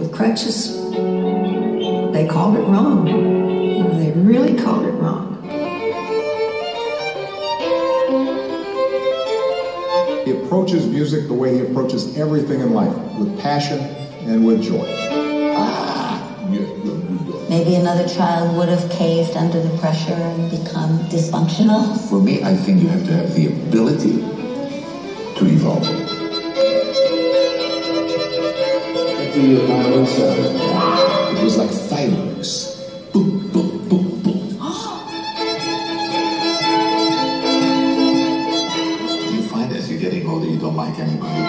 with crutches. They called it wrong. You know, they really called it wrong. He approaches music the way he approaches everything in life, with passion and with joy. Maybe another child would have caved under the pressure and become dysfunctional. For me, I think you have to have the ability to evolve. It was like fireworks. Boom, boom, boom, boom. You find as you're getting older, you don't like anybody.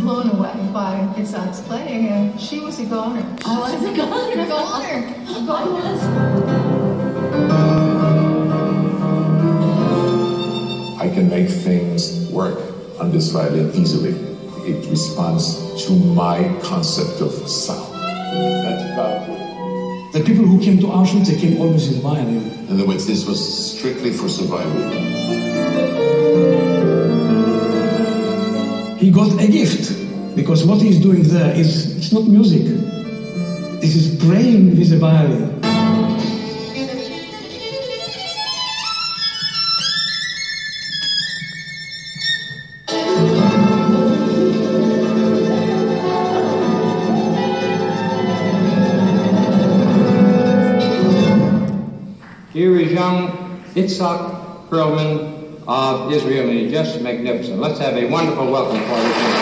Blown away by Itzhak's playing, and she was a goner. I was a goner. I was. I can make things work on this violin easily. It responds to my concept of sound. That's about it. The people who came to Auschwitz, they came always with violin. In other words, this was strictly for survival. He got a gift, because what he's doing there it's not music. This is praying with a violin. Here is young Itzhak Perlman of Israel, and he's just magnificent. Let's have a wonderful welcome for this young.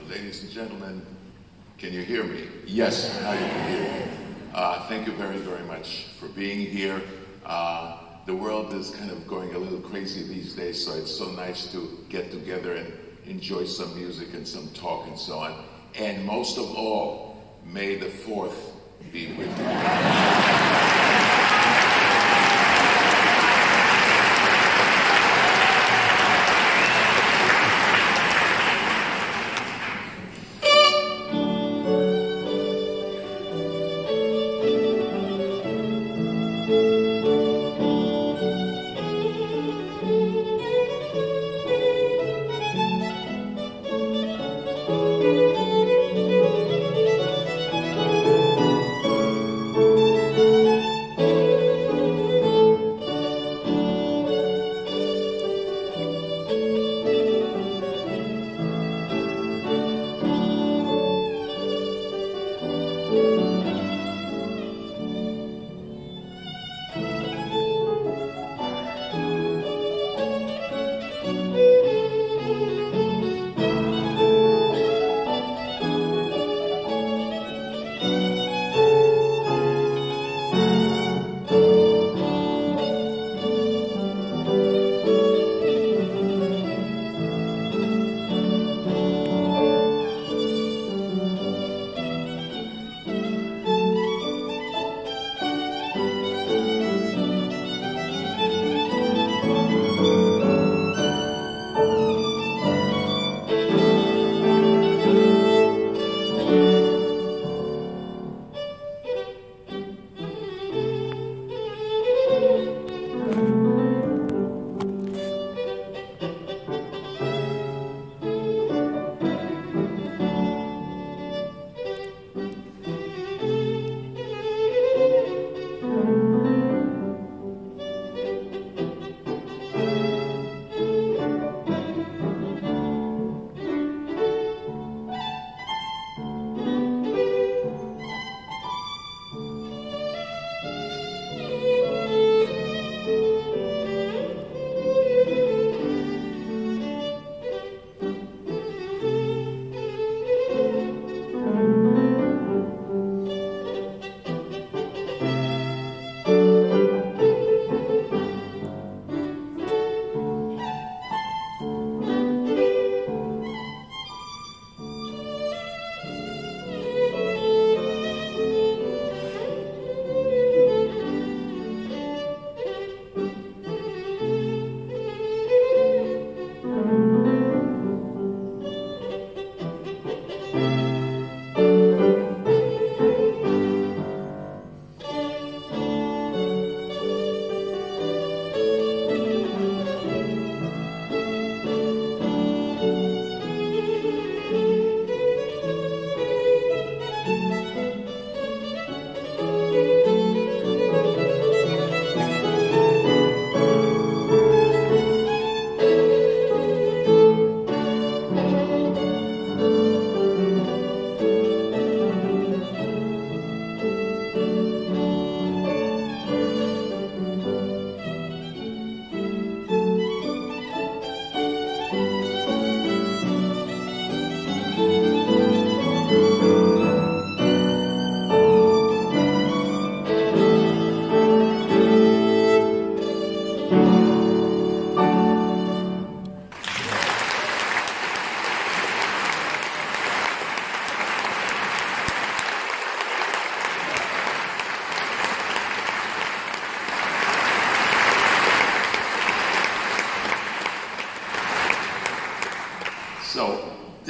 Ladies and gentlemen, can you hear me? Yes, now you can hear me. Thank you very, very much for being here. The world is kind of going a little crazy these days, so it's so nice to get together and enjoy some music and some talk and so on. And most of all, May the 4th be with you.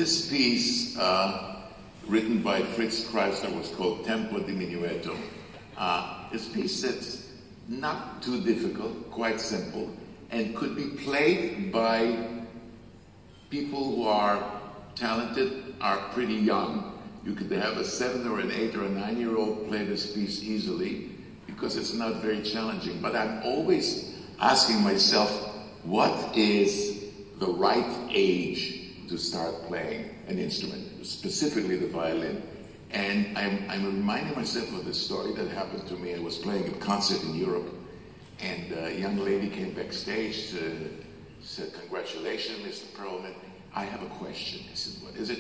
This piece, written by Fritz Kreisler, was called Tempo di Minuetto. This piece that's not too difficult, quite simple, and could be played by people who are talented, are pretty young. You could have a 7 or an 8 or a 9-year-old play this piece easily because it's not very challenging. But I'm always asking myself, what is the right age to start playing an instrument, specifically the violin? And I'm reminding myself of this story that happened to me. I was playing a concert in Europe, and a young lady came backstage, said, "Congratulations, Mr. Perlman. I have a question." I said, "What is it?"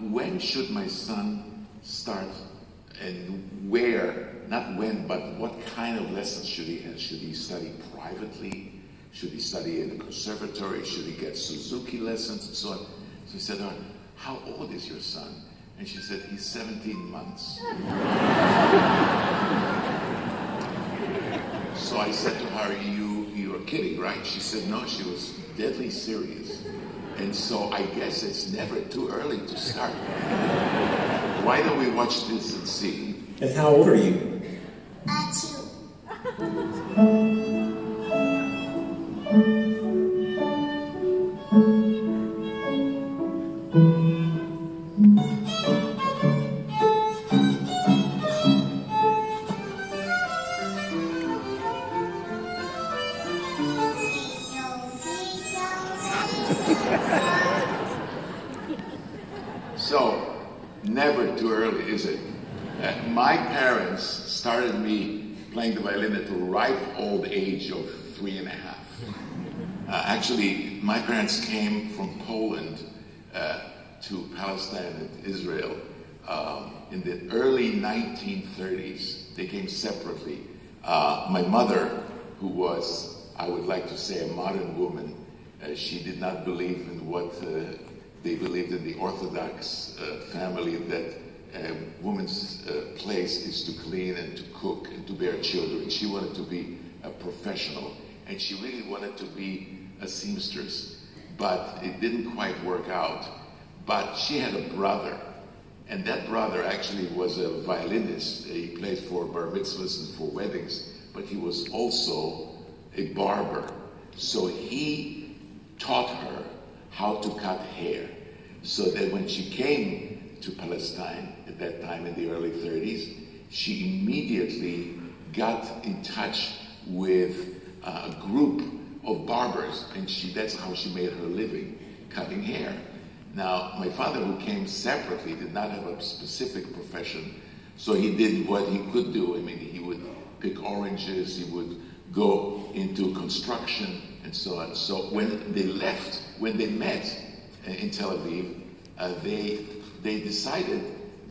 When should my son start, and where, not when, but what kind of lessons should he have? Should he study privately? Should he study in a conservatory? Should he get Suzuki lessons and so on? So I said to her, "How old is your son?" And she said, "He's 17 months. So I said to her, you were kidding, right? She said, no, she was deadly serious. And so I guess it's never too early to start. Why don't we watch this and see? And how old are you? 2. So, never too early, is it? My parents started me playing the violin at the ripe old age of 3.5. Actually, my parents came from Poland to Palestine and Israel in the early 1930s. They came separately. My mother, who was, I would like to say, a modern woman, she did not believe in what they believed in the Orthodox family, that a woman's place is to clean and to cook and to bear children. She wanted to be a professional, and she really wanted to be a seamstress, but it didn't quite work out. But she had a brother, and that brother actually was a violinist. He played for bar mitzvahs and for weddings, but he was also a barber. So he taught her how to cut hair, so that when she came to Palestine at that time in the early 30s, she immediately got in touch with a group of barbers, and that's how she made her living, cutting hair. Now, my father, who came separately, did not have a specific profession, so he did what he could do. I mean, he would pick oranges, he would go into construction, and so on. So when they left, when they met in Tel Aviv, they decided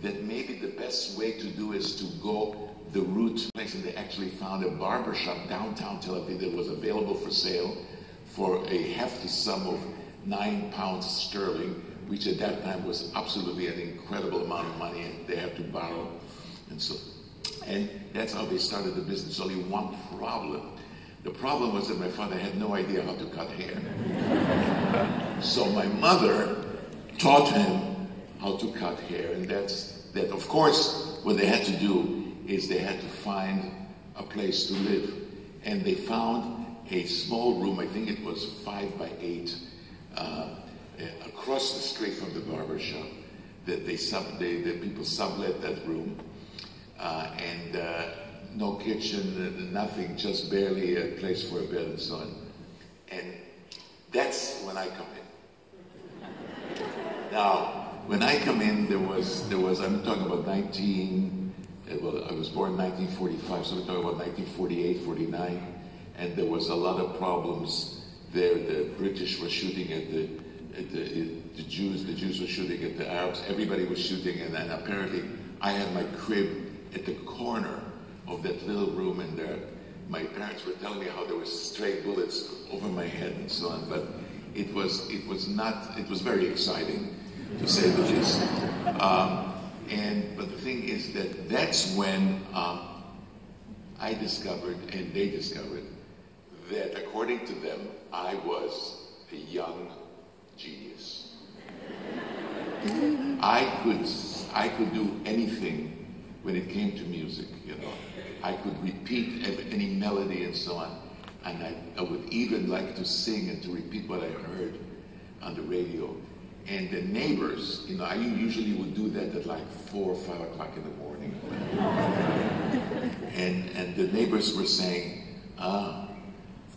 that maybe the best way to do is to go the route place, and they actually found a barber shop downtown Tel Aviv that was available for sale for a hefty sum of £9 sterling, which at that time was absolutely an incredible amount of money, and they had to borrow, and that's how they started the business. Only one problem. The problem was that my father had no idea how to cut hair. So my mother taught him how to cut hair, and that. Of course, what they had to do is they had to find a place to live, and they found a small room. I think it was 5 by 8, across the street from the barber shop. That the people sublet that room, and no kitchen, nothing, just barely a place for a bed and so on. And that's when I come in. Now, when I come in, there was I'm talking about I was born in 1945, so we're talking about 1948, 49, and there was a lot of problems there. The British were shooting at the Jews were shooting at the Arabs, everybody was shooting, and then apparently I had my crib at the corner of that little room, and there my parents were telling me how there was stray bullets over my head and so on, but it was very exciting, to say the least. But the thing is that that's when I discovered, and they discovered, that according to them, I was a young genius. I could do anything when it came to music, you know. I could repeat any melody and so on. And I would even like to sing and to repeat what I heard on the radio. And the neighbors, you know, I usually would do that at like 4 or 5 o'clock in the morning. and the neighbors were saying,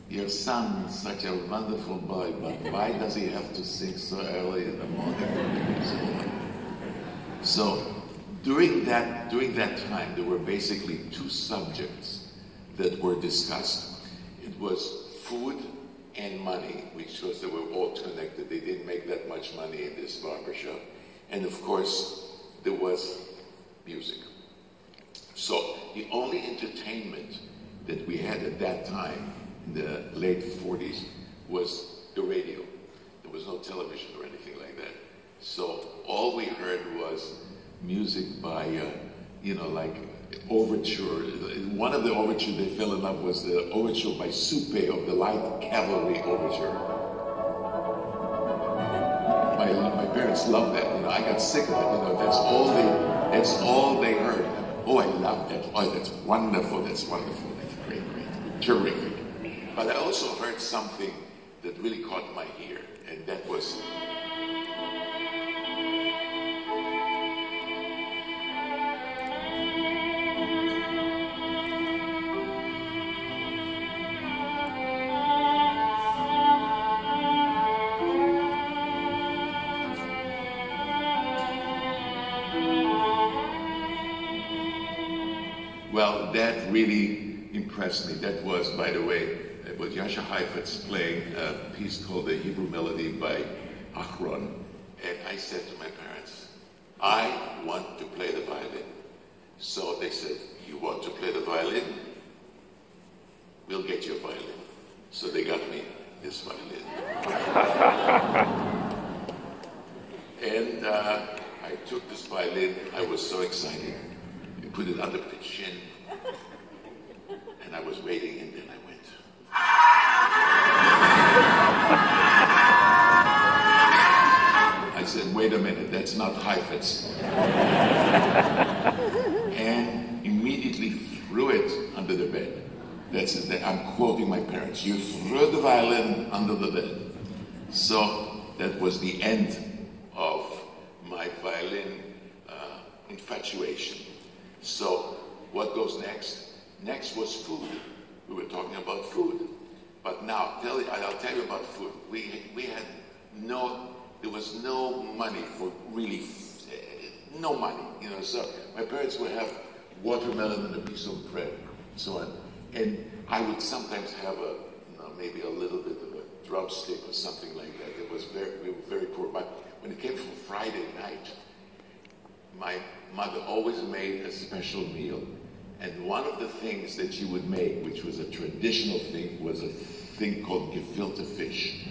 your son is such a wonderful boy, but why does he have to sing so early in the morning? So during that time, there were basically 2 subjects that were discussed. It was food and money, which was, they were all connected. They didn't make that much money in this barbershop. And of course, there was music. So the only entertainment that we had at that time, in the late 40s, was the radio. There was no television or anything like that. So all we heard was music by, you know, like overture. One of the overtures they fell in love was the overture by Supe of the Light Cavalry Overture. My parents loved that. You know, I got sick of it. You know, that's all they heard. Oh, I love that. Oh, that's wonderful. That's wonderful. That's great, terrific. But I also heard something that really caught my ear, and that was. Well, that really impressed me. That was, by the way, it was Yasha Heifetz playing a piece called The Hebrew Melody by Achron. And I said to my parents, I want to play the violin. So they said, you want to play the violin? We'll get you a violin. So they got me this violin. And I took this violin. I was so excited. I put it under the chin. And I was waiting, and then I went. I said, wait a minute, that's not Heifetz. And immediately threw it under the bed. That's it. I'm quoting my parents. You threw the violin under the bed. So that was the end of my violin infatuation. So what goes next? Next was food. We were talking about food. But now, I'll tell you about food. We had there was no money for really, no money, you know. So my parents would have watermelon and a piece of bread, and so on. And I would sometimes have maybe a little bit of a drumstick or something like that. We were very poor. But when it came from Friday night, my mother always made a special meal. And one of the things that she would make, which was a traditional thing, was a thing called gefilte fish.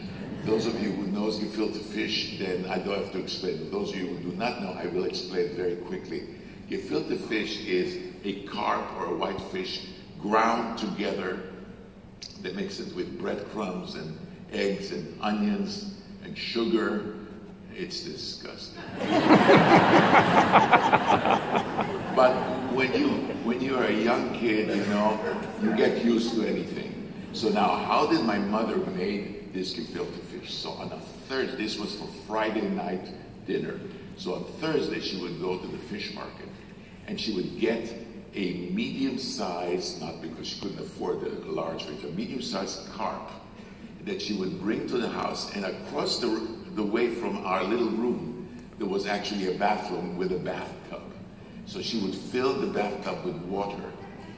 Those of you who knows gefilte fish, then I don't have to explain it. Those of you who do not know, I will explain very quickly. Gefilte fish is a carp or a white fish ground together. They mix it with breadcrumbs and eggs and onions and sugar. It's disgusting. But when you're a young kid, you know, you get used to anything. So now, how did my mother make this gefilte fish? So on a Thursday, this was for Friday night dinner. So on Thursday, she would go to the fish market, and she would get a medium-sized, not because she couldn't afford a large fish, a medium-sized carp that she would bring to the house. And across the way from our little room, there was actually a bathroom with a bathtub. So she would fill the bathtub with water,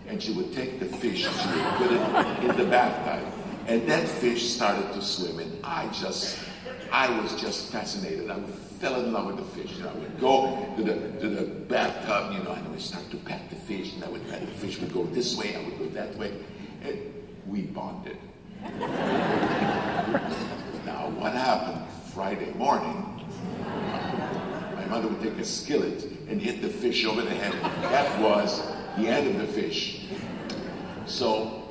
and she would take the fish and she would put it in the bathtub. And that fish started to swim, and I was just fascinated. I fell in love with the fish. And I would go to the bathtub, you know, and I would start to pat the fish, and I would pat the fish would go this way, I would go that way, and we bonded. Now, what happened Friday morning? My mother would take a skillet and hit the fish over the head. That was the end of the fish. So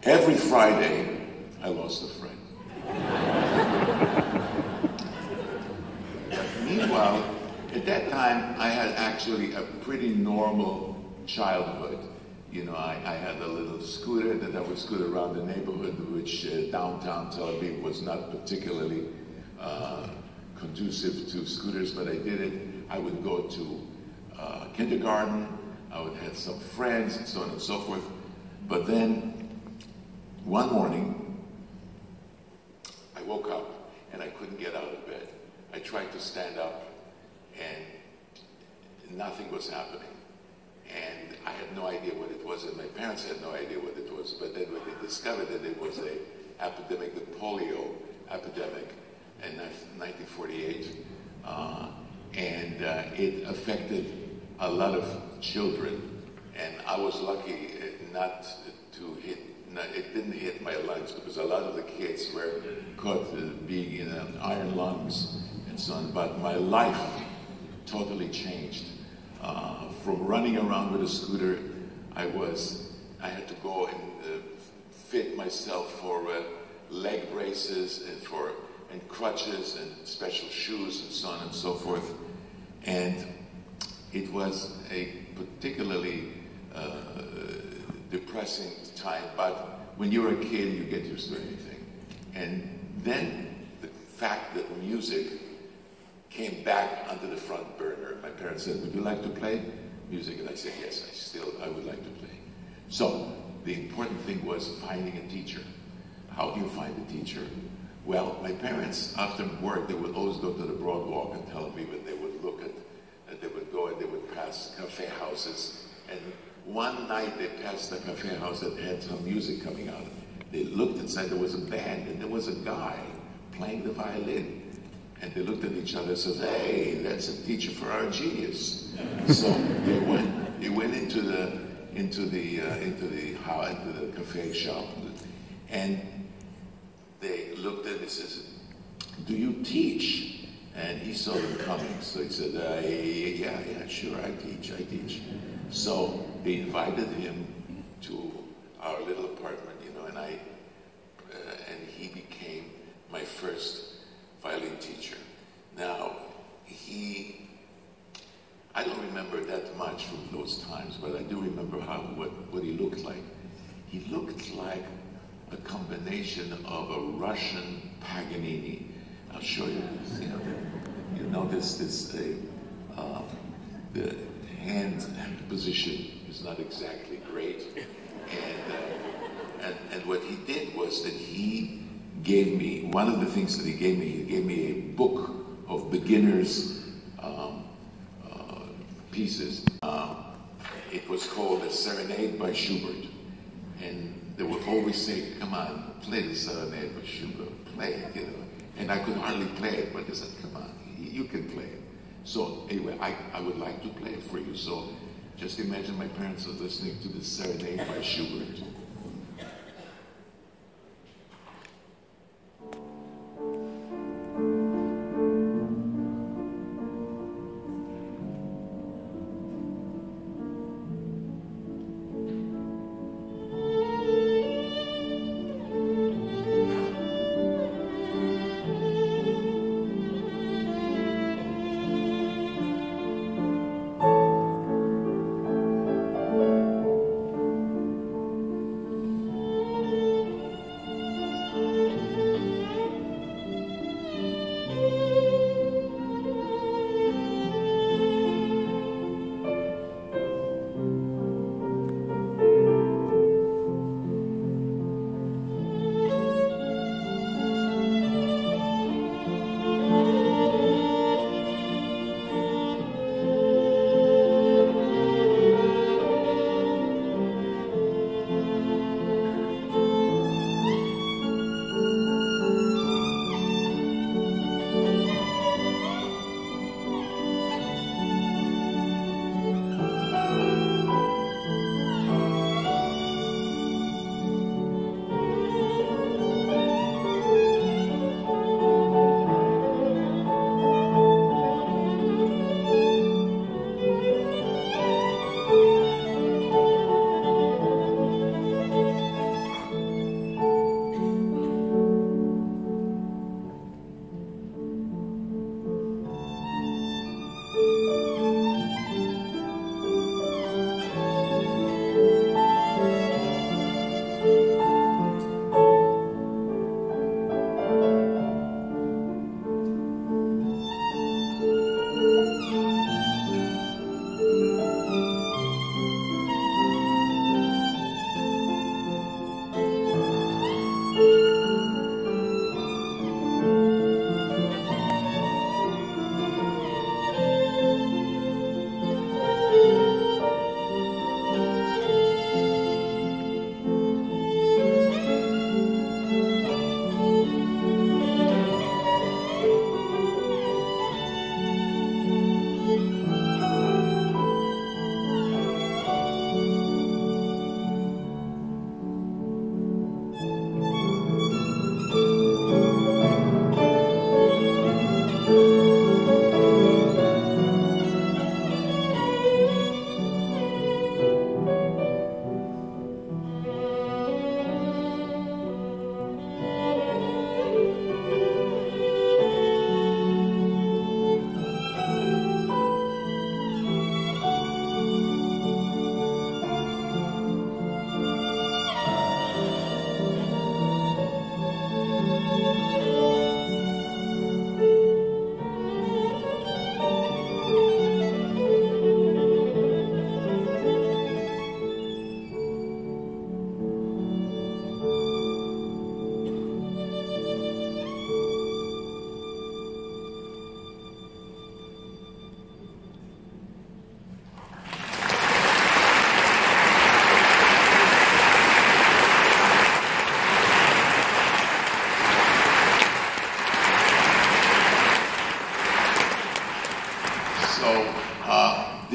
every Friday, I lost a friend. that time, I had actually a pretty normal childhood. You know, I had a little scooter that I would scoot around the neighborhood, which downtown Tel Aviv was not particularly conducive to scooters, but I did it. I would go to kindergarten, I would have some friends, and so on and so forth. But then, one morning, I woke up and I couldn't get out of bed. I tried to stand up and nothing was happening. And I had no idea what it was, and my parents had no idea what it was. But then when they discovered that it was an epidemic, the polio epidemic in 1948, and it affected a lot of children. And I was lucky not to hit, it didn't hit my lungs, because a lot of the kids were caught being in iron lungs and so on. But my life totally changed. From running around with a scooter, I had to go and fit myself for leg braces and crutches and special shoes and so on and so forth. And it was a particularly depressing time, but when you're a kid, you get used to anything. And then the fact that music came back onto the front burner. My parents said, "Would you like to play music?" And I said, "Yes, I would like to play." So the important thing was finding a teacher. How do you find a teacher? Well, my parents, after work, they would always go to the Broadwalk in Tel Aviv, and they would look at, and they would go and they would pass cafe houses. And one night they passed a cafe house that had some music coming out. They looked inside, there was a band, and there was a guy playing the violin. And they looked at each other and said, "Hey, that's a teacher for our genius." So they went into the cafe shop, and they looked at it and says, "Do you teach?" And he saw them coming, so he said, "Yeah, sure, I teach." So they invited him to our little apartment, you know, and he became my first violin teacher. Now, I don't remember that much from those times, but I do remember what he looked like. He looked like a combination of a Russian Paganini. I'll show you this. You notice this, the hand position is not exactly great. And what he did was that he gave me, one of the things that he gave me a book of beginners pieces. It was called A Serenade by Schubert. And they would always say, "Come on, play the Serenade by Schubert, play it, you know." And I could hardly play it, but they said, "Come on, you can play it." So anyway, I would like to play it for you. So just imagine my parents are listening to the Serenade by Schubert.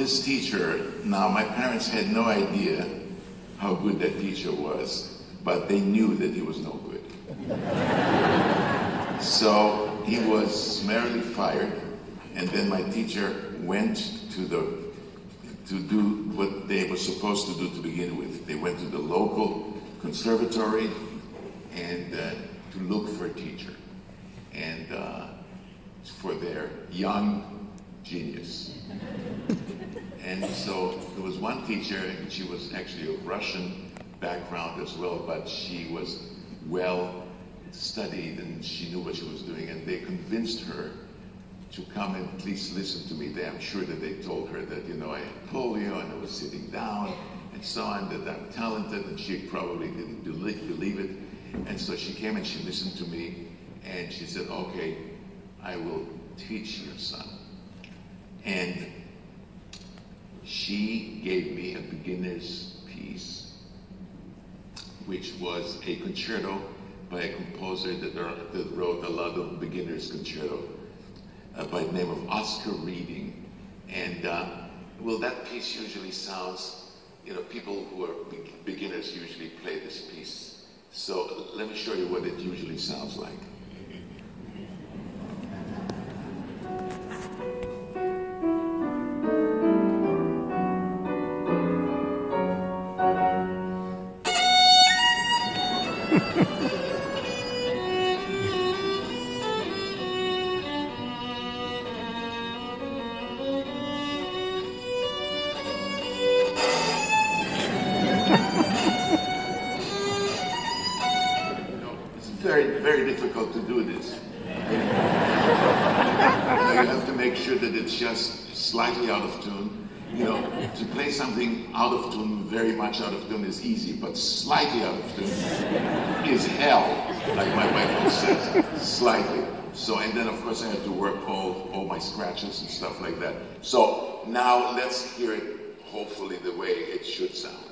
this teacher, now my parents had no idea how good that teacher was, but they knew that he was no good. So he was summarily fired, and then my teacher went to do what they were supposed to do to begin with. They went to the local conservatory and to look for a teacher, and for their young genius. And so there was one teacher, and she was actually of Russian background as well, but she was well studied and she knew what she was doing, and they convinced her to come and please listen to me. I'm sure that they told her that, you know, I had polio and I was sitting down and so on, that I'm talented, and she probably didn't believe it. And so she came and she listened to me, and she said, okay, I will teach your son. And she gave me a beginner's piece, which was a concerto by a composer that wrote a lot of beginners' concerto by the name of Oscar Reading. And well, that piece usually sounds, you know, people who are beginners usually play this piece. So let me show you what it usually sounds like. Very difficult to do this. You have to make sure that it's just slightly out of tune. You know, to play something out of tune, very much out of tune is easy, but slightly out of tune is hell, like my wife says, slightly. So, and then of course I have to work all my scratches and stuff like that. So now let's hear it, hopefully the way it should sound.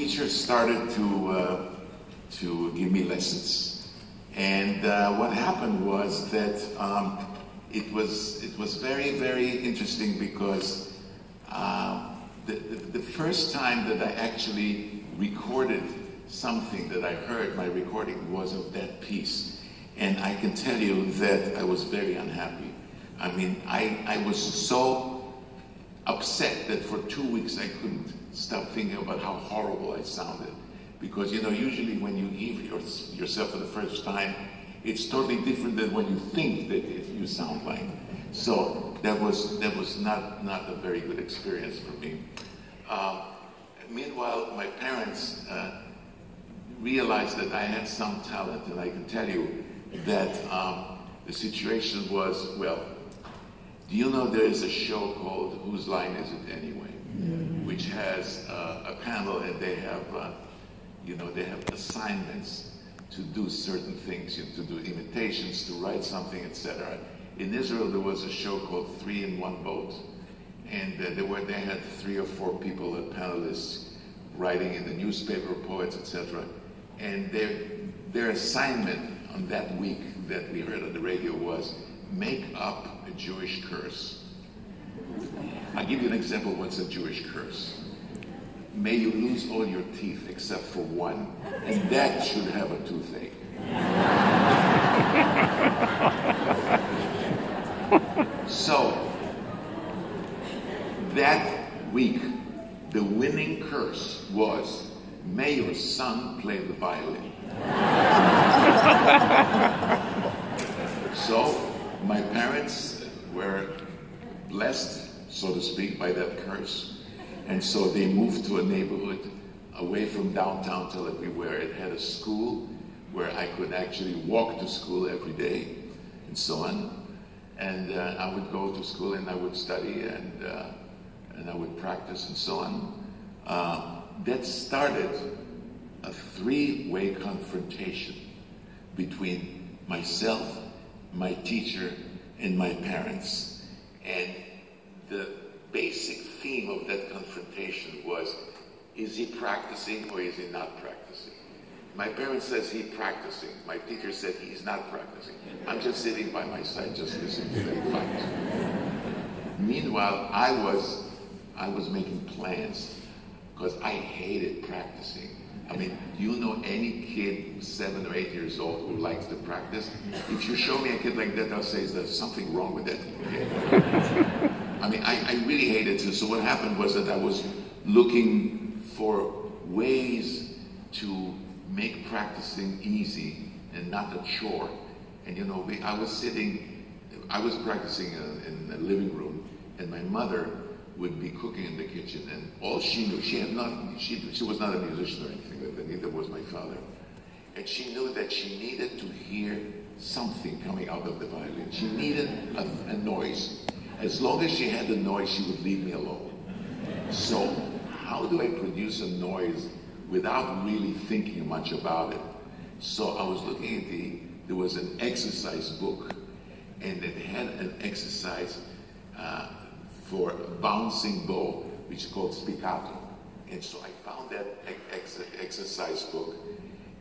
teacher started to give me lessons, and what happened was that it was very, very interesting because the first time that I actually recorded something that I heard, my recording was of that piece, and I can tell you that I was very unhappy. I mean, I was so upset that for 2 weeks I couldn't stop thinking about how horrible I sounded. Because, you know, usually when you hear yourself for the first time, it's totally different than when you think that you sound like. So that was not a very good experience for me. Meanwhile, my parents realized that I had some talent, and I can tell you that the situation was, well, do you know there is a show called Whose Line Is It Anyway? Which has a panel, and they have, you know, they have assignments to do certain things, you know, to do imitations, to write something, etc. In Israel, there was a show called 3 in 1 Boat, and they had 3 or 4 people, panelists, writing in the newspaper, poets, etc. And their assignment on that week that we heard on the radio was make up a Jewish curse. I'll give you an example of what's a Jewish curse. May you lose all your teeth except for one, and that should have a toothache. So, that week, the winning curse was, may your son play the violin. So, my parents were blessed, so to speak, by that curse. And so they moved to a neighborhood away from downtown Tel Aviv where it had a school where I could actually walk to school every day and so on. And I would go to school and I would study and I would practice and so on. That started a 3-way confrontation between myself, my teacher, and my parents. And the basic theme of that confrontation was, is he practicing or is he not practicing? My parents says he's practicing. My teacher said he's not practicing. I'm just sitting by my side, just listening to them fight. Meanwhile, I was making plans because I hated practicing. I mean, do you know any kid 7 or 8 years old who likes to practice? If you show me a kid like that, I'll say, there's something wrong with that kid. I mean, I really hated it. So what happened was that I was looking for ways to make practicing easy and not a chore. And you know, I was practicing in the living room, and my mother would be cooking in the kitchen, and all she knew, she was not a musician or anything like that, neither was my father. And she knew that she needed to hear something coming out of the violin. She needed a noise. As long as she had the noise, she would leave me alone. So, how do I produce a noise without really thinking much about it? So I was looking at there was an exercise book, and it had an exercise for bouncing bow, which is called spiccato. And so I found that exercise book,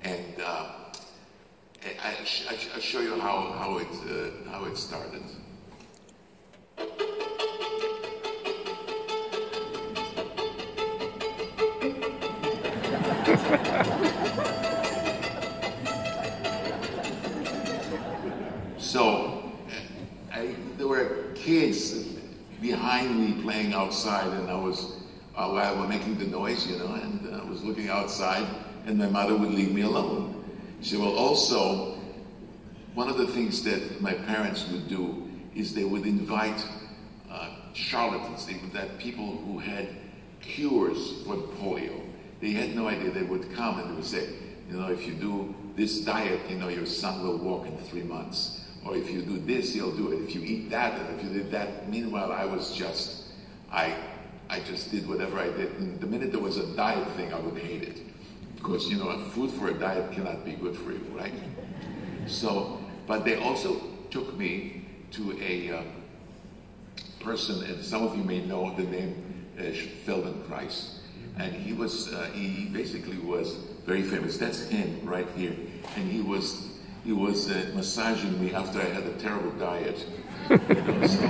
and I'll show you how it started. So there were kids behind me playing outside, and I was while we're making the noise, you know, and I was looking outside, and my mother would leave me alone. She will also, one of the things that my parents would do is they would invite charlatans. They would have people who had cures for polio. They had no idea. They would come and they would say, you know, if you do this diet, you know, your son will walk in 3 months. Or if you do this, he'll do it. If you eat that, and if you did that. Meanwhile, I just did whatever I did. And the minute there was a diet thing, I would hate it. Because, you know, food for a diet cannot be good for you, right? So, but they also took me to a person, and some of you may know the name Feldenkrais. and he was he basically was very famous. That's him right here, and he was massaging me after I had a terrible diet. You know, so.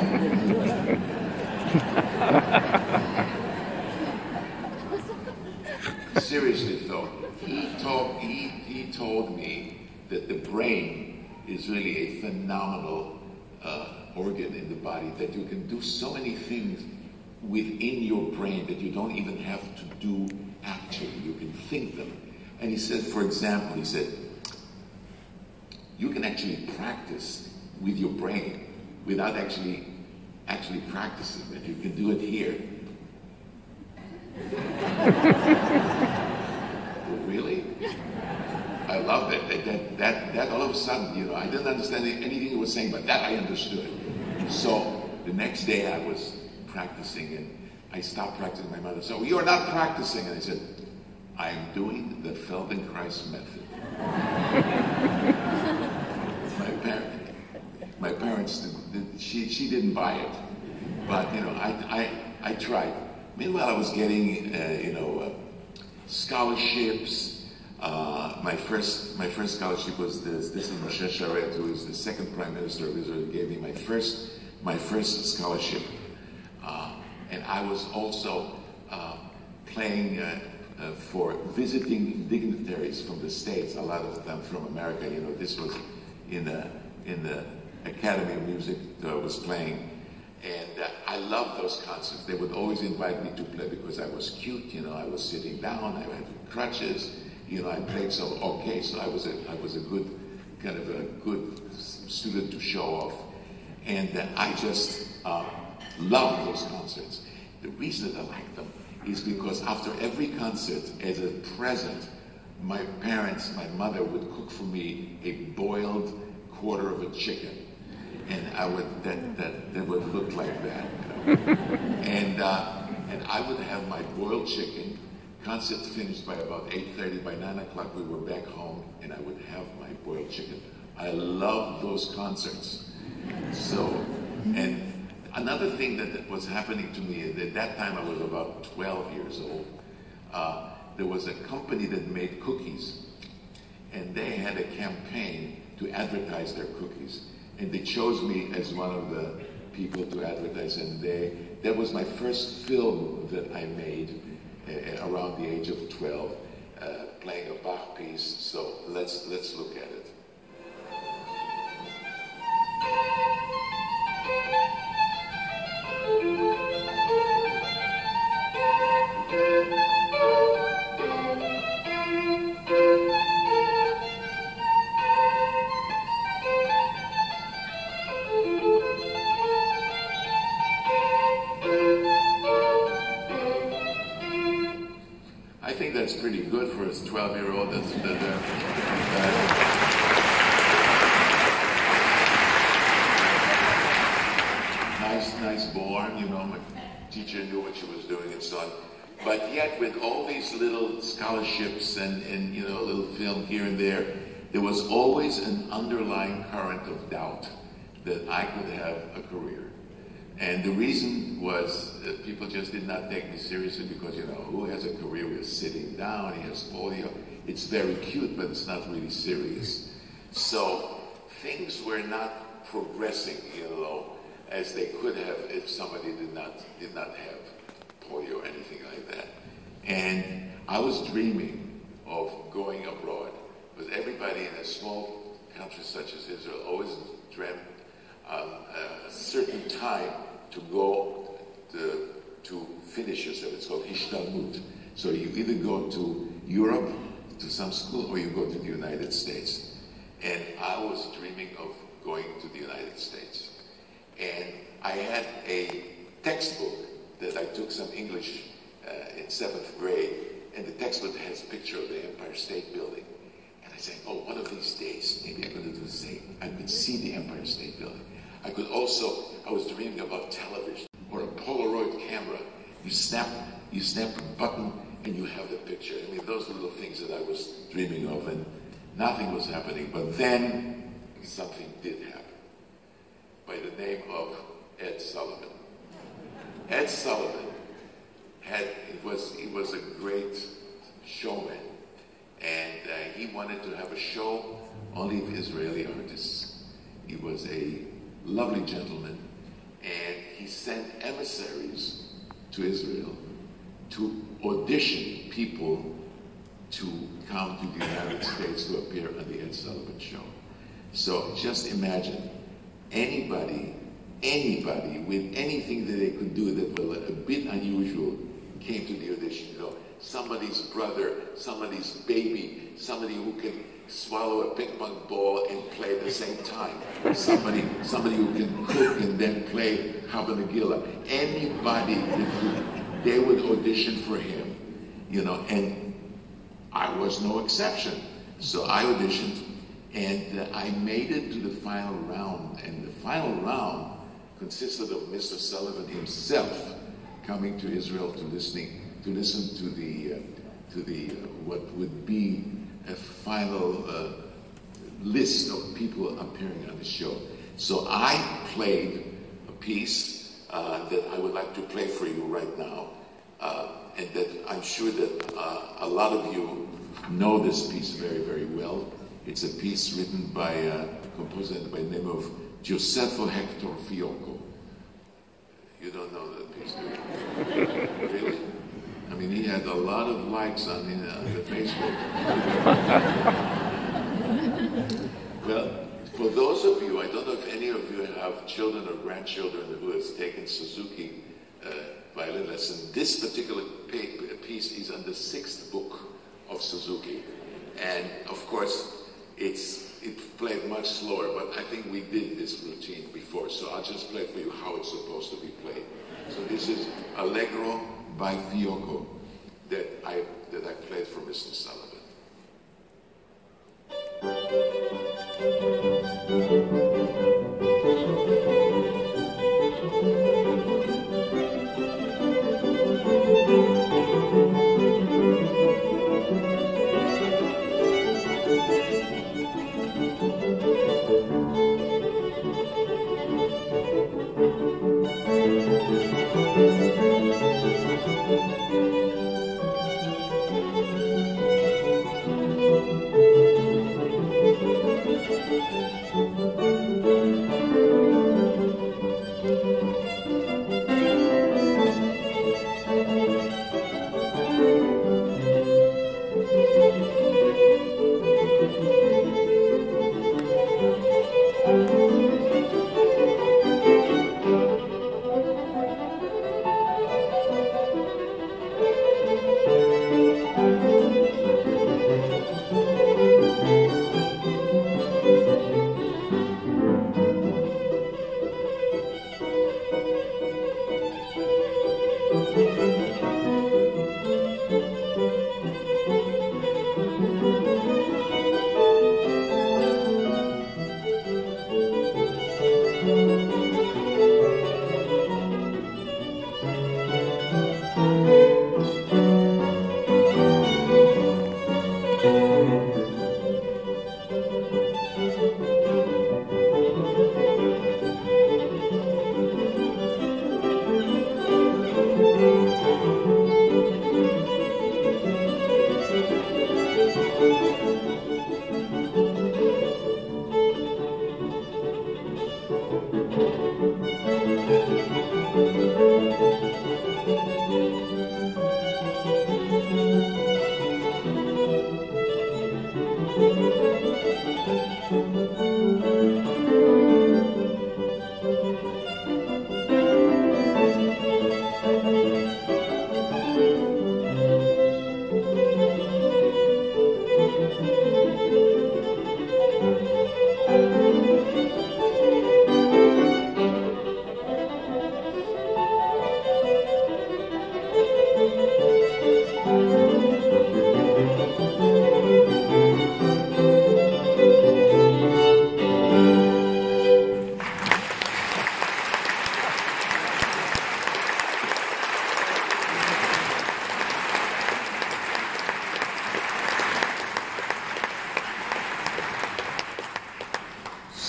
Seriously though, he told me that the brain is really a phenomenal organ in the body, that you can do so many things within your brain that you don't even have to do actually. You can think them. And he said, for example, he said, you can actually practice with your brain without actually practicing it. You can do it here. Really? I love that. That all of a sudden, you know, I didn't understand anything he was saying, but that I understood. So the next day I was practicing, and I stopped practicing. My mother said, "Oh, you're not practicing." And I said, "I'm doing the Feldenkrais method." my parents, she didn't buy it, but you know, I tried. Meanwhile, I was getting scholarships. My first scholarship was this is Moshe Sharet, who is the second Prime Minister of Israel, who gave me my first scholarship. And I was also playing for visiting dignitaries from the States, a lot of them from America. You know, this was in the Academy of Music that I was playing. And I loved those concerts. They would always invite me to play because I was cute, you know, I was sitting down, I had crutches, you know, I played so okay, so I was a good, kind of a good student to show off. And I just loved those concerts. The reason that I liked them is because after every concert, as a present, my mother would cook for me a boiled quarter of a chicken. And that would look like that, you know? And I would have my boiled chicken. Concert finished by about 8:30. By 9 o'clock, we were back home, and I would have my boiled chicken. I loved those concerts. So, and another thing that was happening to me, at that time I was about 12 years old, there was a company that made cookies, and they had a campaign to advertise their cookies. And they chose me as one of the people to advertise, and that was my first film that I made around the age of 12, playing a Bach piece. So let's look at it. I think that's pretty good for a 12-year-old. Nice born, you know, my teacher knew what she was doing and so on. But yet with all these little scholarships and you know, a little film here and there was always an underlying current of doubt that I could have a career. And the reason was that people just did not take me seriously because, you know, who has a career with sitting down? He has polio. It's very cute, but it's not really serious. So things were not progressing, you know, as they could have if somebody did not have polio or anything like that. And I was dreaming of going abroad, because everybody in a small country such as Israel always dreamt a certain time to go to finish yourself. It's called Ishtalmut. So you either go to Europe, to some school, or you go to the United States. And I was dreaming of going to the United States. And I had a textbook that I took some English in 7th grade, and the textbook has a picture of the Empire State Building. And I said, oh, one of these days, maybe I'm going to do the same. I could see the Empire State Building. I was dreaming about television or a Polaroid camera. You snap a button and you have the picture. I mean, those little things that I was dreaming of, and nothing was happening. But then something did happen, by the name of Ed Sullivan. Ed Sullivan he was a great showman, and he wanted to have a show only of Israeli artists. He was a lovely gentleman, and he sent emissaries to Israel to audition people to come to the United States to appear on the Ed Sullivan Show. So just imagine anybody with anything that they could do that was a bit unusual came to the audition. You know, somebody's brother, somebody's baby, somebody who can swallow a ping pong ball and play at the same time. Somebody who can cook and then play Hava Nagila. Anybody that could, they would audition for him, you know, and I was no exception. So I auditioned, and I made it to the final round. And the final round consisted of Mr. Sullivan himself coming to Israel to listen to the what would be a final list of people appearing on the show. So I played a piece that I would like to play for you right now, and that I'm sure that a lot of you know this piece very, very well. It's a piece written by a composer by the name of Giuseppe Hector Fiocco. You don't know that piece, do you? Really? I mean, he had a lot of likes on the Facebook. Well, for those of you, I don't know if any of you have children or grandchildren who has taken Suzuki violin lesson. This particular piece is on the 6th book of Suzuki. And of course, it's played much slower, but I think we did this routine before, so I'll just play for you how it's supposed to be played. So this is Allegro by Fiocco that I played for Mr. Sullivan.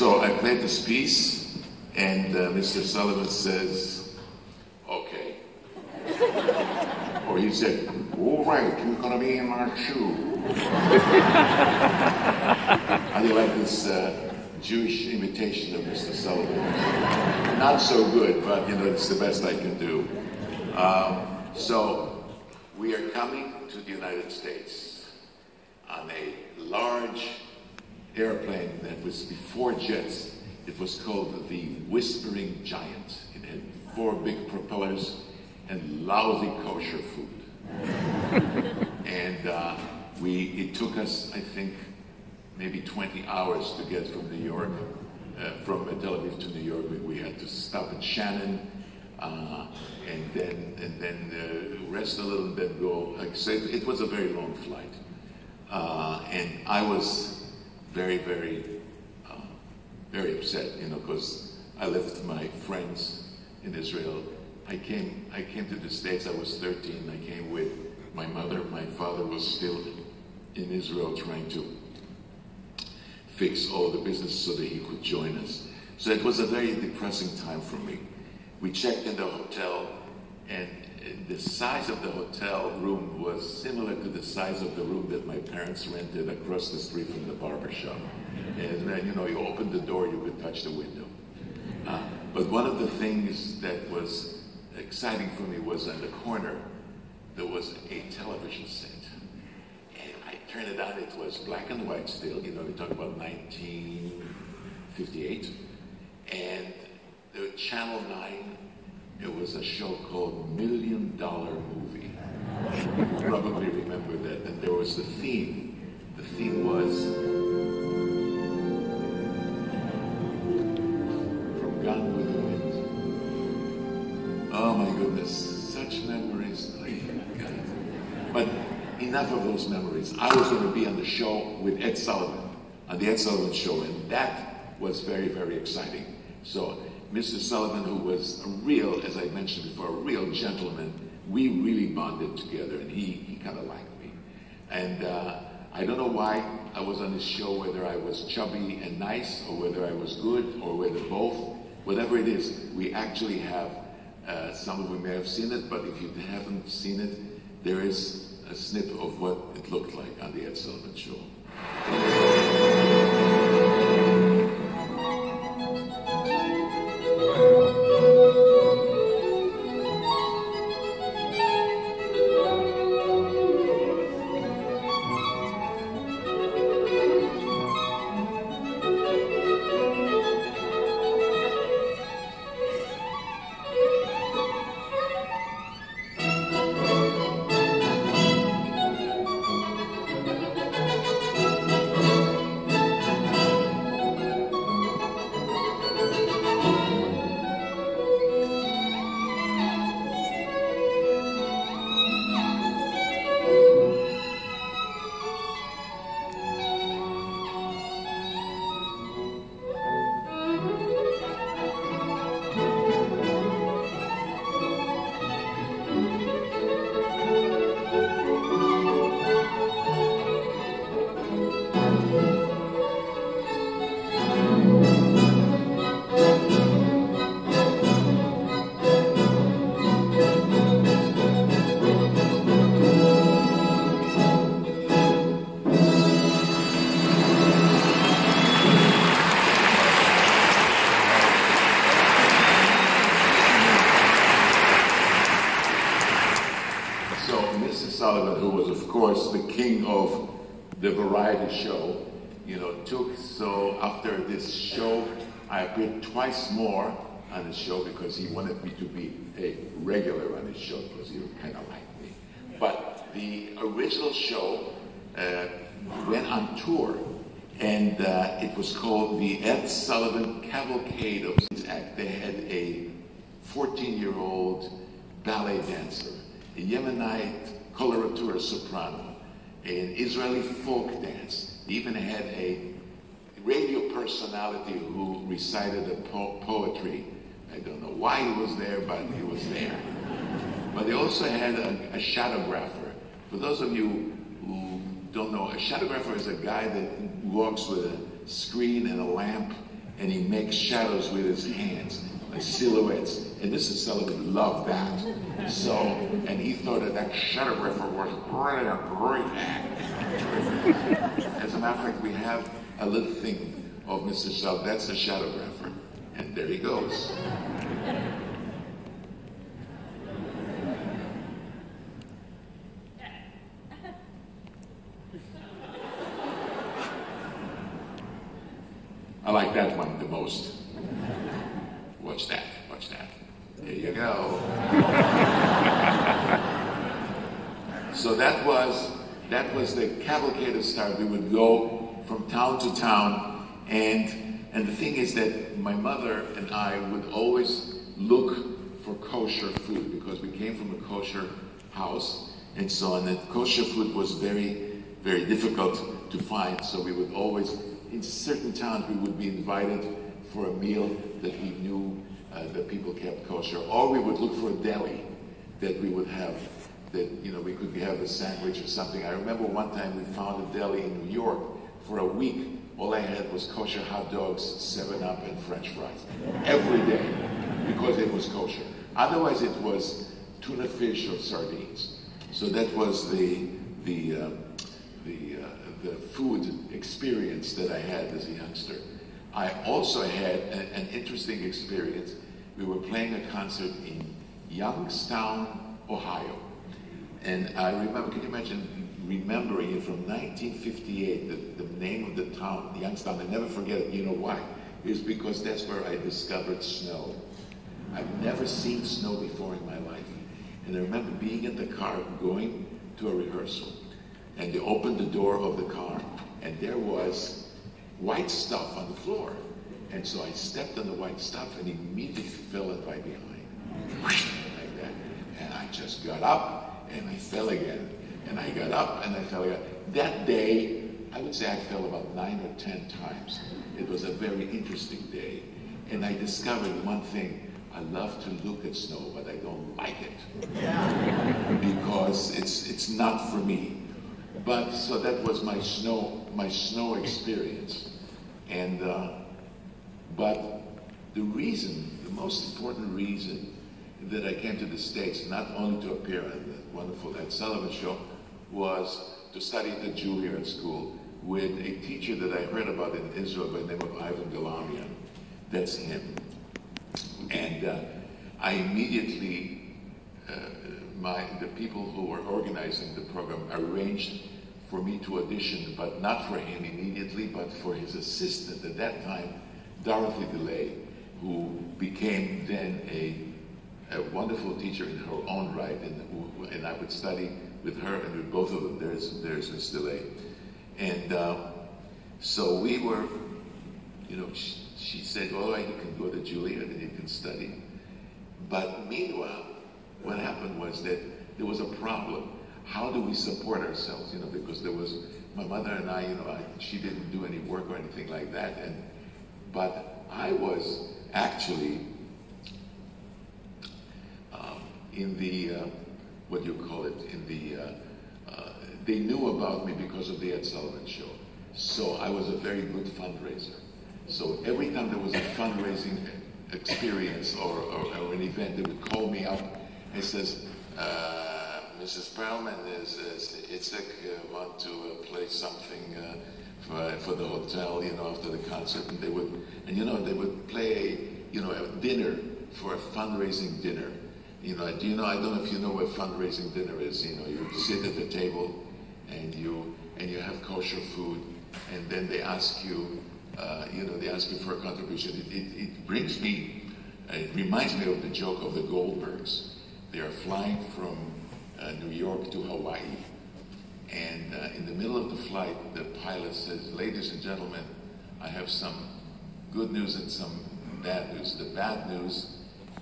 So I played this piece, and Mr. Sullivan says, okay. he said, all right, you're gonna be in my shoe. How do you like this Jewish imitation of Mr. Sullivan? Not so good, but you know, it's the best I can do. So we are coming to the United States on a large airplane that was before jets. It was called the Whispering Giant. It had 4 big propellers and lousy kosher food. And it took us, I think, maybe 20 hours to get from New York, from Tel Aviv to New York. We had to stop at Shannon, and then rest a little bit, go. So it was a very long flight. And I was very, very, very upset, you know, because I left my friends in Israel. I came to the States. I was 13. I came with my mother. My father was still in Israel trying to fix all the business so that he could join us. So it was a very depressing time for me. We checked in the hotel, and the size of the hotel room was similar to the size of the room that my parents rented across the street from the barber shop. And then, you know, you opened the door, you could touch the window. But one of the things that was exciting for me was on the corner, there was a television set. And I turned it on, it was black and white still, you know, we're talking about 1958. And the Channel 9, it was a show called $1 Million Movie. You probably remember that. And there was the theme. The theme was From Gone with the Wind. Oh my goodness, such memories. Oh, God. But enough of those memories. I was going to be on the show with Ed Sullivan, on the Ed Sullivan Show, and that was very, very exciting. So Mr. Sullivan, who was a real, as I mentioned before, a real gentleman, we really bonded together, and he kind of liked me. And I don't know why I was on his show, whether I was chubby and nice, or whether I was good, or whether both. Whatever it is, we actually have, some of you may have seen it, but if you haven't seen it, there is a snip of what it looked like on the Ed Sullivan Show. Sullivan, who was, of course, the king of the variety show, you know, so after this show, I appeared twice more on his show because he wanted me to be a regular on his show because he kind of liked me. But the original show went on tour, and it was called the Ed Sullivan Cavalcade of Itzhak. They had a 14-year-old ballet dancer, a Yemenite coloratura soprano, an Israeli folk dance. They even had a radio personality who recited a poetry. I don't know why he was there, but he was there. But they also had a shadowgrapher. For those of you who don't know, a shadowgrapher is a guy that walks with a screen and a lamp, and he makes shadows with his hands, like silhouettes. And Mrs. Sullivan loved that. So, and he thought that shadowgrapher was really a great act. As a matter of fact, we have a little thing of Mr. Sullivan. That's the shadowgrapher. And there he goes. I like that one the most. Watch that, watch that. There you go. So that was the cavalcade start. We would go from town to town, and the thing is that my mother and I would always look for kosher food because we came from a kosher house, and so on. And kosher food was very, very difficult to find. So we would always, in certain towns, we would be invited for a meal that we knew that people kept kosher, or we would look for a deli that we would have, that, you know, we could have a sandwich or something. I remember one time we found a deli in New York. For a week, all I had was kosher hot dogs, 7-Up, and French fries every day because it was kosher. Otherwise, it was tuna fish or sardines. So that was the food experience that I had as a youngster. I also had an interesting experience. We were playing a concert in Youngstown, Ohio. And I remember, can you imagine remembering it from 1958, the name of the town, Youngstown, I never forget it. You know why? It's because that's where I discovered snow. I've never seen snow before in my life. And I remember being in the car going to a rehearsal. And they opened the door of the car, and there was white stuff on the floor. And so I stepped on the white stuff and immediately fell it right behind. Like that. And I just got up and I fell again. And I got up and I fell again. That day, I would say I fell about 9 or 10 times. It was a very interesting day. And I discovered one thing. I love to look at snow, but I don't like it. Because it's not for me. But so that was my snow experience. And but the most important reason that I came to the States, not only to appear on the wonderful Ed Sullivan show, was to study at the Juilliard School with a teacher that I heard about in Israel by the name of Ivan Galamian. That's him. And I immediately, the people who were organizing the program arranged for me to audition, but not for him immediately, but for his assistant at that time, Dorothy DeLay, who became then a wonderful teacher in her own right, and I would study with her and with both of them. There's Miss DeLay. And so we were, you know, she said, well, you can go to Juilliard and you can study. But meanwhile, what happened was that there was a problem. How do we support ourselves? You know, because there was, my mother and I, you know, she didn't do any work or anything like that. But I was actually in the, what do you call it, in the, they knew about me because of the Ed Sullivan show. So I was a very good fundraiser. So every time there was a fundraising experience or an event, they would call me up and says, Mrs. Perlman, is Itzhak want to play something for the hotel, you know, after the concert, and they would play, you know, a dinner for a fundraising dinner. You know, I don't know if you know what fundraising dinner is. You know, you sit at the table and you have kosher food, and then they ask you, they ask you for a contribution. It reminds me of the joke of the Goldbergs. They are flying from New York to Hawaii. And in the middle of the flight, the pilot says, ladies and gentlemen, I have some good news and some bad news. The bad news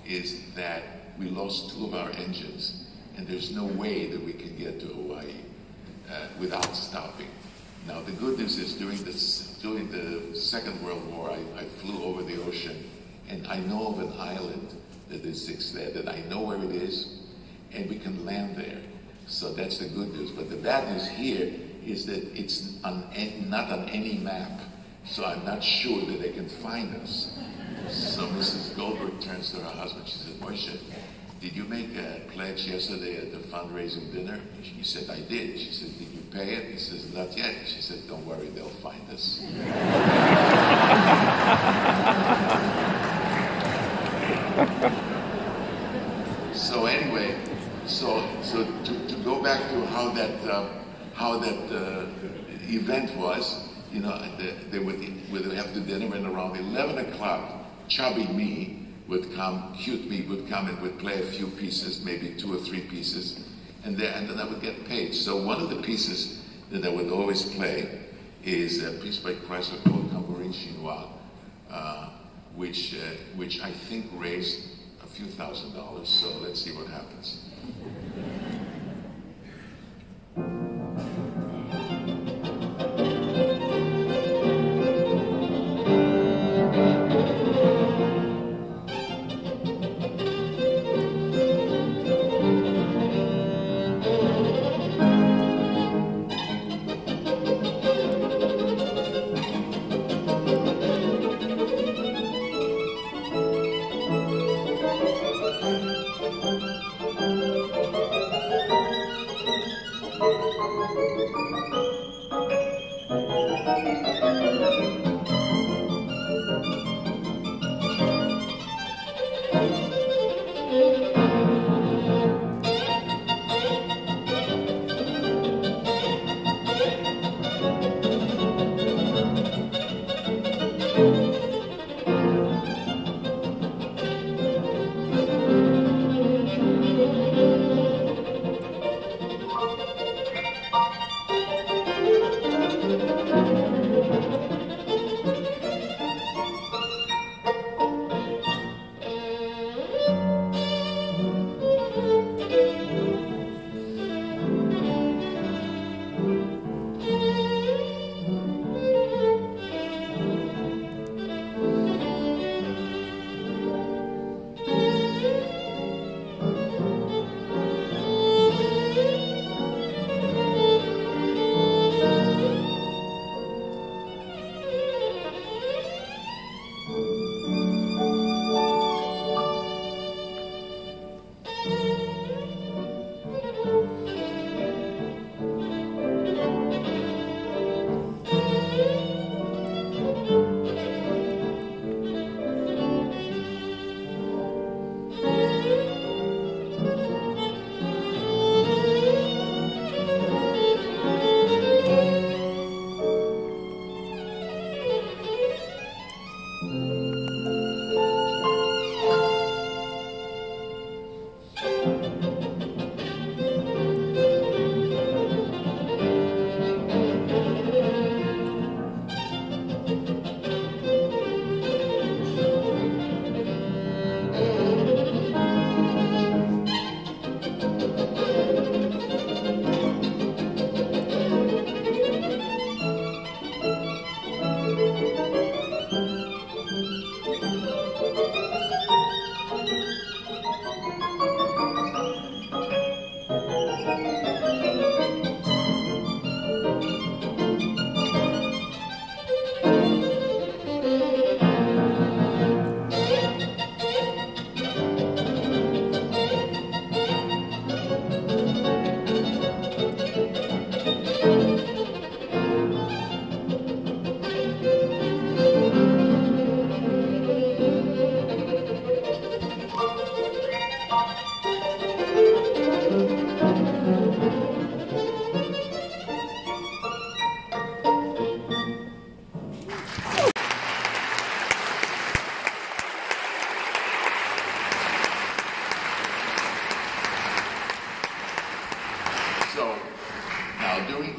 is that we lost 2 of our engines, and there's no way that we can get to Hawaii without stopping. Now, the good news is during the Second World War, I flew over the ocean, and I know of an island that exists there, that I know where it is, and we can land there. So that's the good news. But the bad news here is that it's not on any map, so I'm not sure that they can find us. So Mrs. Goldberg turns to her husband. She said, Moshe, did you make a pledge yesterday at the fundraising dinner? He said, I did. She said, did you pay it? He says, not yet. She said, don't worry, they'll find us. So anyway, so to go back to how that event was, you know, they would have the dinner, and around 11 o'clock, chubby me would come, cute me would come and would play a few pieces, maybe 2 or 3 pieces, and then I would get paid. So one of the pieces that I would always play is a piece by Chrysler called Tambourine Chinois, which I think raised a few $1,000s. So let's see what happens.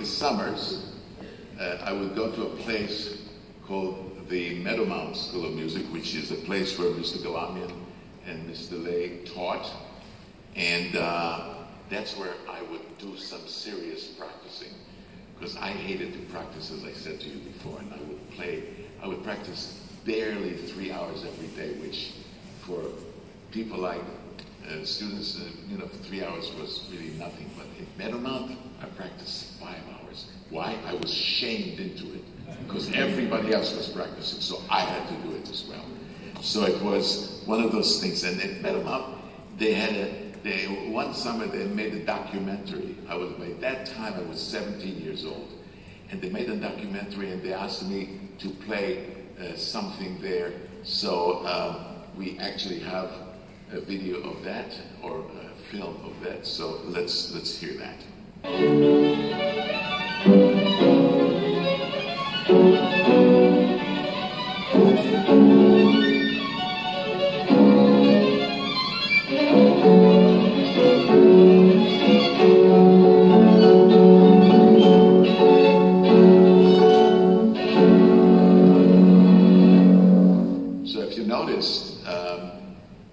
Summers, I would go to a place called the Meadowmount School of Music, which is a place where Mr. Galamian and Mr. Lay taught, and that's where I would do some serious practicing, because I hated to practice, as I said to you before, and I would practice barely 3 hours every day, which for people like students, 3 hours was really nothing, but at Meadowmount, I practiced 5 hours. Why? I was shamed into it, because everybody else was practicing, so I had to do it as well. So it was one of those things. And at Perlman, one summer they made a documentary. By that time I was 17 years old. And they made a documentary and they asked me to play something there. So we actually have a video of that, or a film of that. So let's hear that.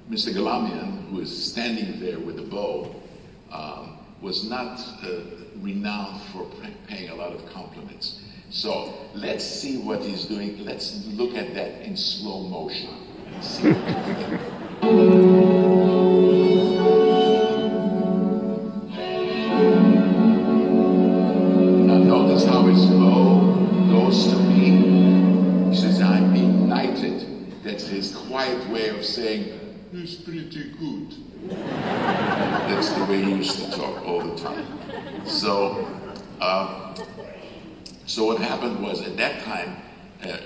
Mr. Galamian, who is standing there with the bow, was not renowned for paying a lot of compliments. So let's see what he's doing. Let's look at that in slow motion and see what Now notice how his bow goes to me. He says, I'm being knighted. That's his quiet way of saying, it's pretty good. That's the way he used to talk all the time. So what happened was, at that time,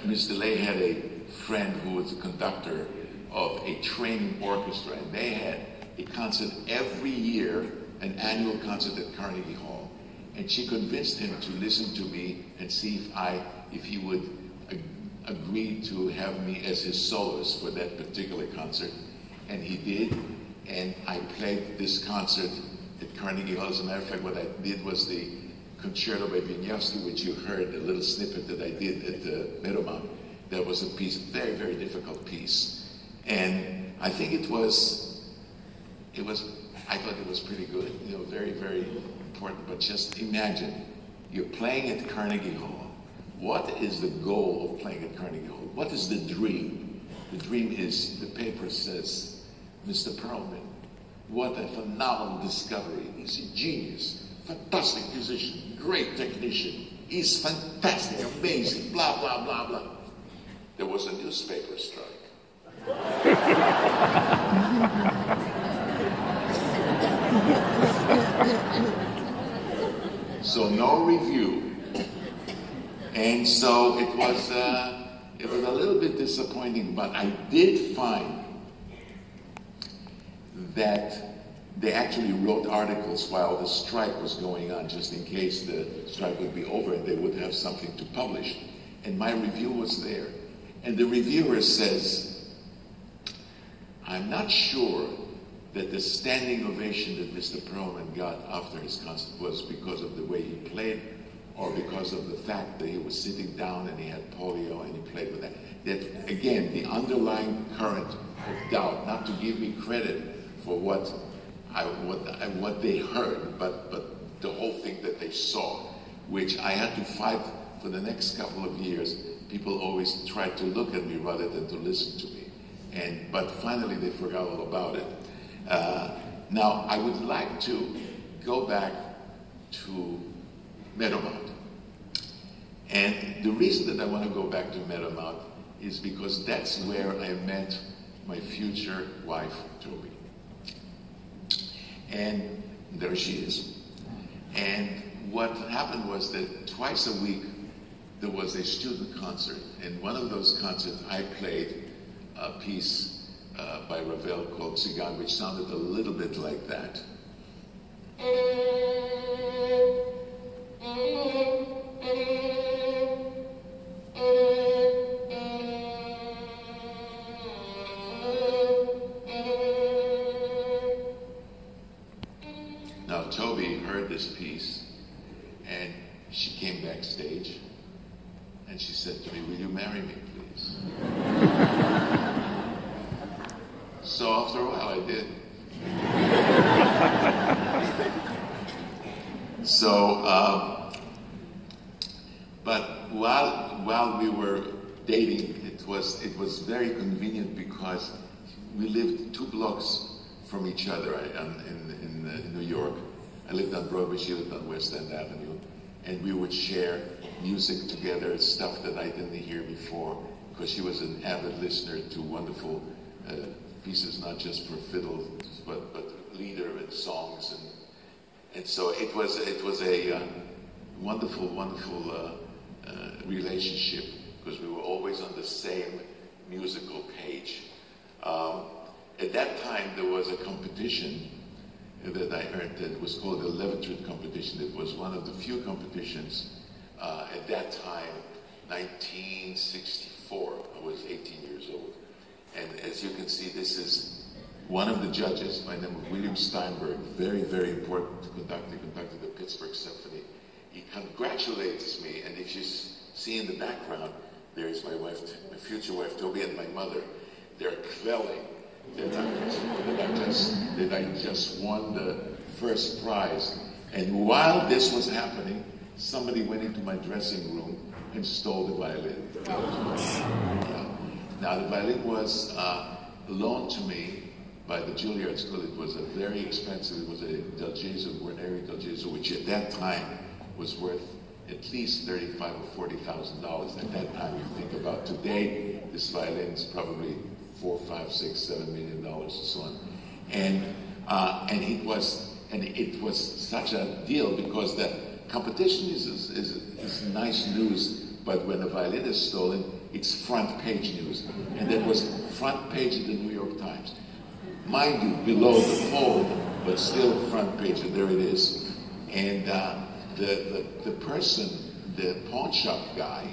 Mr. Lay had a friend who was a conductor of a training orchestra, and they had a concert every year, an annual concert at Carnegie Hall. And she convinced him to listen to me and see if he would agree to have me as his soloist for that particular concert. And he did, and I played this concert at Carnegie Hall. As a matter of fact, what I did was the Concerto by Wieniawski, which you heard, a little snippet that I did at Perlman. That was a piece, very, very difficult piece. And I think I thought it was pretty good, very, very important. But just imagine, you're playing at Carnegie Hall. What is the goal of playing at Carnegie Hall? What is the dream? The dream is, the paper says, Mr. Perlman, what a phenomenal discovery. He's a genius, fantastic musician, great technician. He's fantastic, amazing, blah, blah, blah, blah. There was a newspaper strike. So no review. And so it was a little bit disappointing, but I did find that they actually wrote articles while the strike was going on, just in case the strike would be over and they would have something to publish. And my review was there. And the reviewer says, I'm not sure that the standing ovation that Mr. Perlman got after his concert was because of the way he played, or because of the fact that he was sitting down and he had polio and he played with that. That, again, the underlying current of doubt, not to give me credit for what they heard, but the whole thing that they saw, which I had to fight for the next couple of years. People always tried to look at me rather than to listen to me. But finally they forgot all about it. Now, I would like to go back to Meadowmount. And the reason that I want to go back to Meadowmount is because that's where I met my future wife, Toby. And there she is. And what happened was that twice a week there was a student concert. And one of those concerts I played a piece by Ravel called Tzigan, which sounded a little bit like that. Now, Toby heard this piece, and she came backstage, and she said to me, "Will you marry me, please?" So after a while, I did. But while we were dating, it was very convenient because we lived 2 blocks from each other in New York. I lived on Broadway, she lived on West End Avenue, and we would share music together, stuff that I didn't hear before. because she was an avid listener to wonderful pieces, not just for fiddle, but lieder and songs, and so it was a wonderful relationship, because we were always on the same musical page. At that time, there was a competition that I earned that was called the Levitrate competition. It was one of the few competitions at that time, 1964. I was 18 years old. And as you can see, this is one of the judges by the name of William Steinberg, very, very important conductor, conducted the Pittsburgh Symphony. He congratulates me, and if you see in the background, there's my wife, my future wife, Toby, and my mother. They're quelling that I just won the first prize. And while this was happening, somebody went into my dressing room and stole the violin. Now, the violin was loaned to me by the Juilliard School. It was a very expensive, it was a Del Gesù, Guarneri Del Gesù, which at that time was worth at least $35,000 or $40,000. At that time, you think about today, this violin is probably $4, $5, $6, $7 million and so on. And it was such a deal, because the competition is nice news, but when a violin is stolen, it's front page news. And that was front page of the New York Times. Mind you, below the fold, but still front page, and there it is. And the person, the pawn shop guy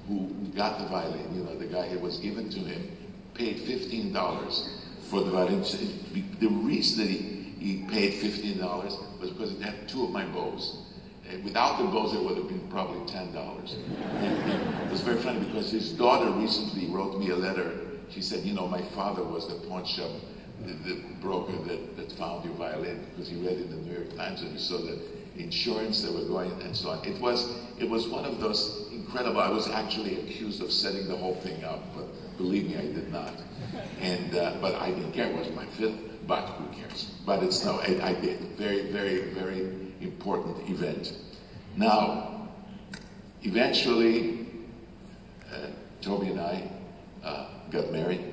who got the violin, you know, the guy, it was given to him, paid $15 for the violin. The reason that he paid $15 was because it had two of my bows. Without the bows, it would have been probably $10. And it was very funny, because his daughter recently wrote me a letter. She said, you know, my father was the pawn shop, the broker that found your violin, because he read it in the New York Times and he saw the insurance that were going and so on. It was one of those incredible. I was actually accused of setting the whole thing up, but believe me, I did not. And but I didn't care. It was my fiddle. But who cares? But it's no. I did. Very, very, very important event. Now, eventually, Toby and I got married,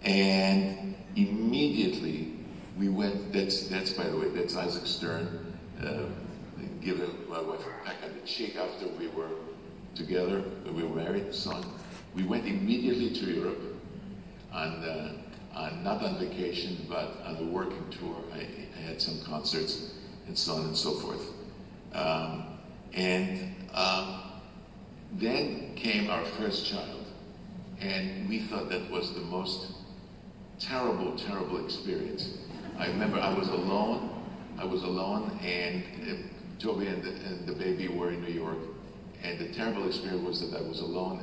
and immediately we went. That's by the way, that's Isaac Stern. Given my wife a peck on the cheek after we were together, we were married, so on. We went immediately to Europe not on vacation, but on a working tour. I had some concerts and so on and so forth. Then came our first child, and we thought that was the most terrible, terrible experience. I remember I was alone, and Toby and the baby were in New York, and the terrible experience was that I was alone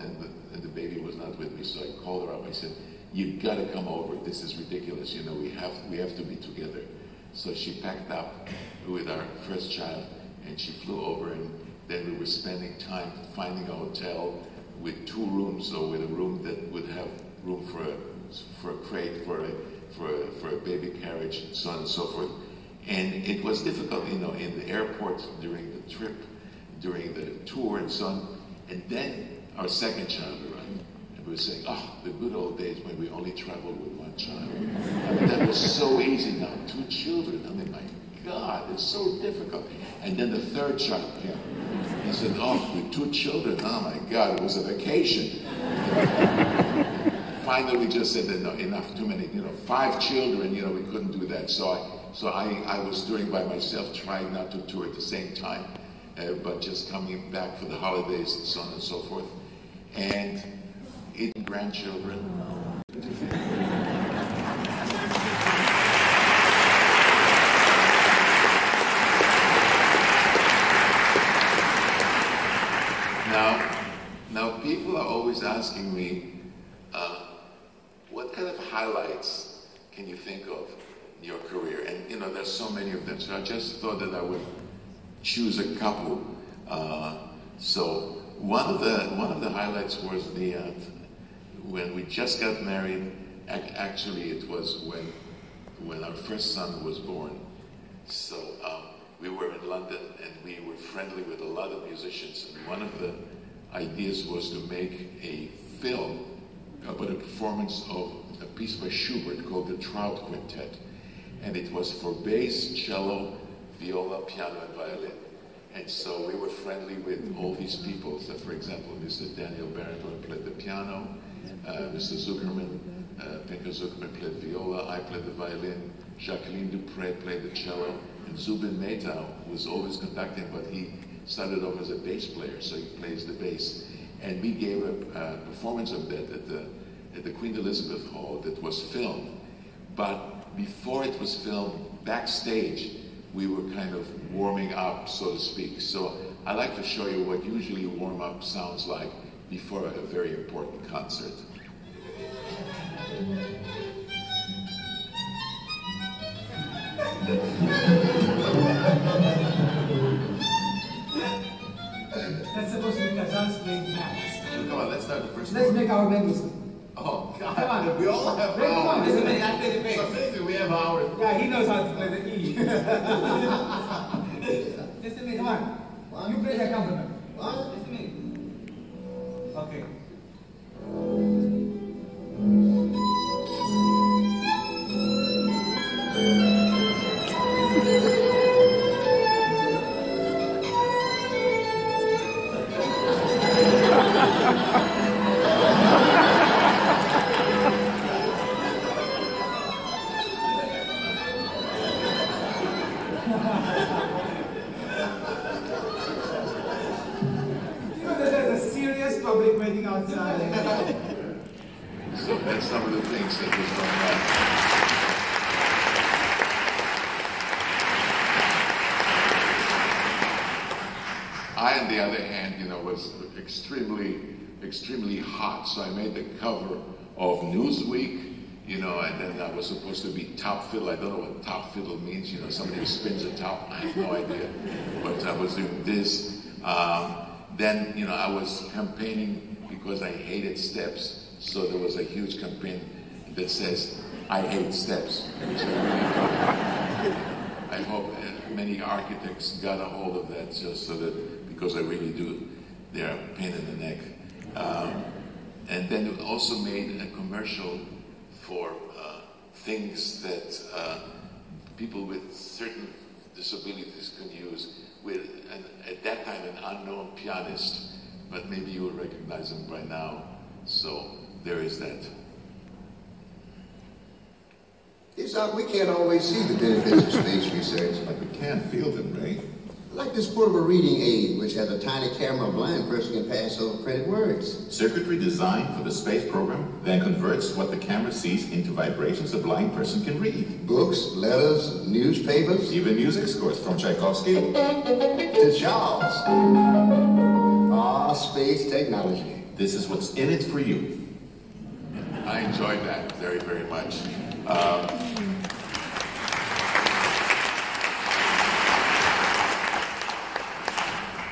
and the baby was not with me. So I called her up. I said, "You've got to come over. This is ridiculous. You know, we have to be together." So she packed up with our first child, and she flew over, and then we were spending time finding a hotel with 2 rooms, or with a room that would have room for a crate, for a baby carriage, and so on and so forth. And it was difficult, you know, in the airport, during the trip, during the tour and so on. And then our second child arrived, and we were saying, oh, the good old days when we only traveled with 1 child. I mean, that was so easy now. 2 children, I mean, my God, it's so difficult. And then the third child came. He said, oh, with 2 children, oh my God, it was a vacation. Finally, we just said that, no, enough, too many, you know, 5 children, you know, we couldn't do that. So I was touring by myself, trying not to tour at the same time, but just coming back for the holidays and so on and so forth. And 8 grandchildren. Now people are always asking me, what kind of highlights can you think of in your career? And you know, there's so many of them. So I just thought that I would choose a couple. So one of the highlights was when we just got married. Actually, it was when our first son was born. So we were in London, and we were friendly with a lot of musicians. And one of the ideas was to make a film about a performance of a piece by Schubert called the Trout Quintet. And it was for bass, cello, viola, piano, and violin. And so we were friendly with all these people. So for example, Mr. Daniel Barenboim played the piano, Mr. Zuckerman, Pinker Zuckerman played viola, I played the violin, Jacqueline Dupre played the cello, and Zubin Mehta was always conducting, but he started off as a bass player, so he plays the bass. And we gave a performance of that at the Queen Elizabeth Hall that was filmed. But before it was filmed, backstage, we were kind of warming up, so to speak. So I like to show you what usually warm-up sounds like before a very important concert. That's supposed to be Kazan's playing max. Come on, let's start the first Let's one. make our members. Oh, God. Come on. We all have Come on, ours. just a minute, I play the bass. So basically, we have ours. Yeah, he knows how to play the E. Just a minute, come on. You play the accompaniment. Just a minute. Okay. Public waiting outside. So that's some of the things that was going on. I, on the other hand, was extremely hot. So I made the cover of Newsweek, and then I was supposed to be top fiddle. I don't know what top fiddle means. Somebody who spins a top. I have no idea. But I was doing this. Then, I was campaigning because I hated steps. So there was a huge campaign that says, I hate steps. Which I hope many architects got a hold of that just so that, because I really do, they're a pain in the neck. And then it also made a commercial for things that people with certain disabilities can use, with at that time an unknown pianist, but maybe you will recognize him by now. So there is that. Itzhak, we can't always see the benefits of space research. Like we can't feel them, right? Like this portable reading aid, which has a tiny camera a blind person can pass over printed words. Circuitry designed for the space program then converts what the camera sees into vibrations a blind person can read. Books, letters, newspapers. Even music scores from Tchaikovsky to Charles. Ah, space technology. This is what's in it for you. I enjoyed that very, very much.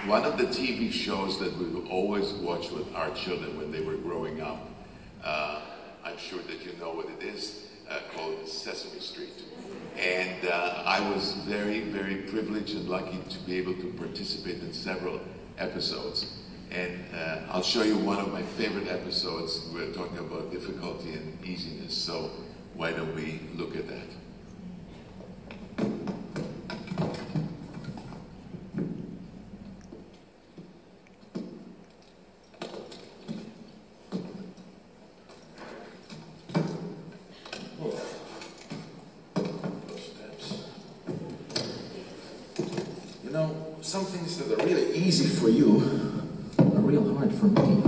One of the TV shows that we would always watch with our children when they were growing up, I'm sure that you know what it is, called Sesame Street. And I was very, very privileged and lucky to be able to participate in several episodes. And I'll show you one of my favorite episodes. We're talking about difficulty and easiness, so why don't we look at that? Some things that are really easy for you are real hard for me.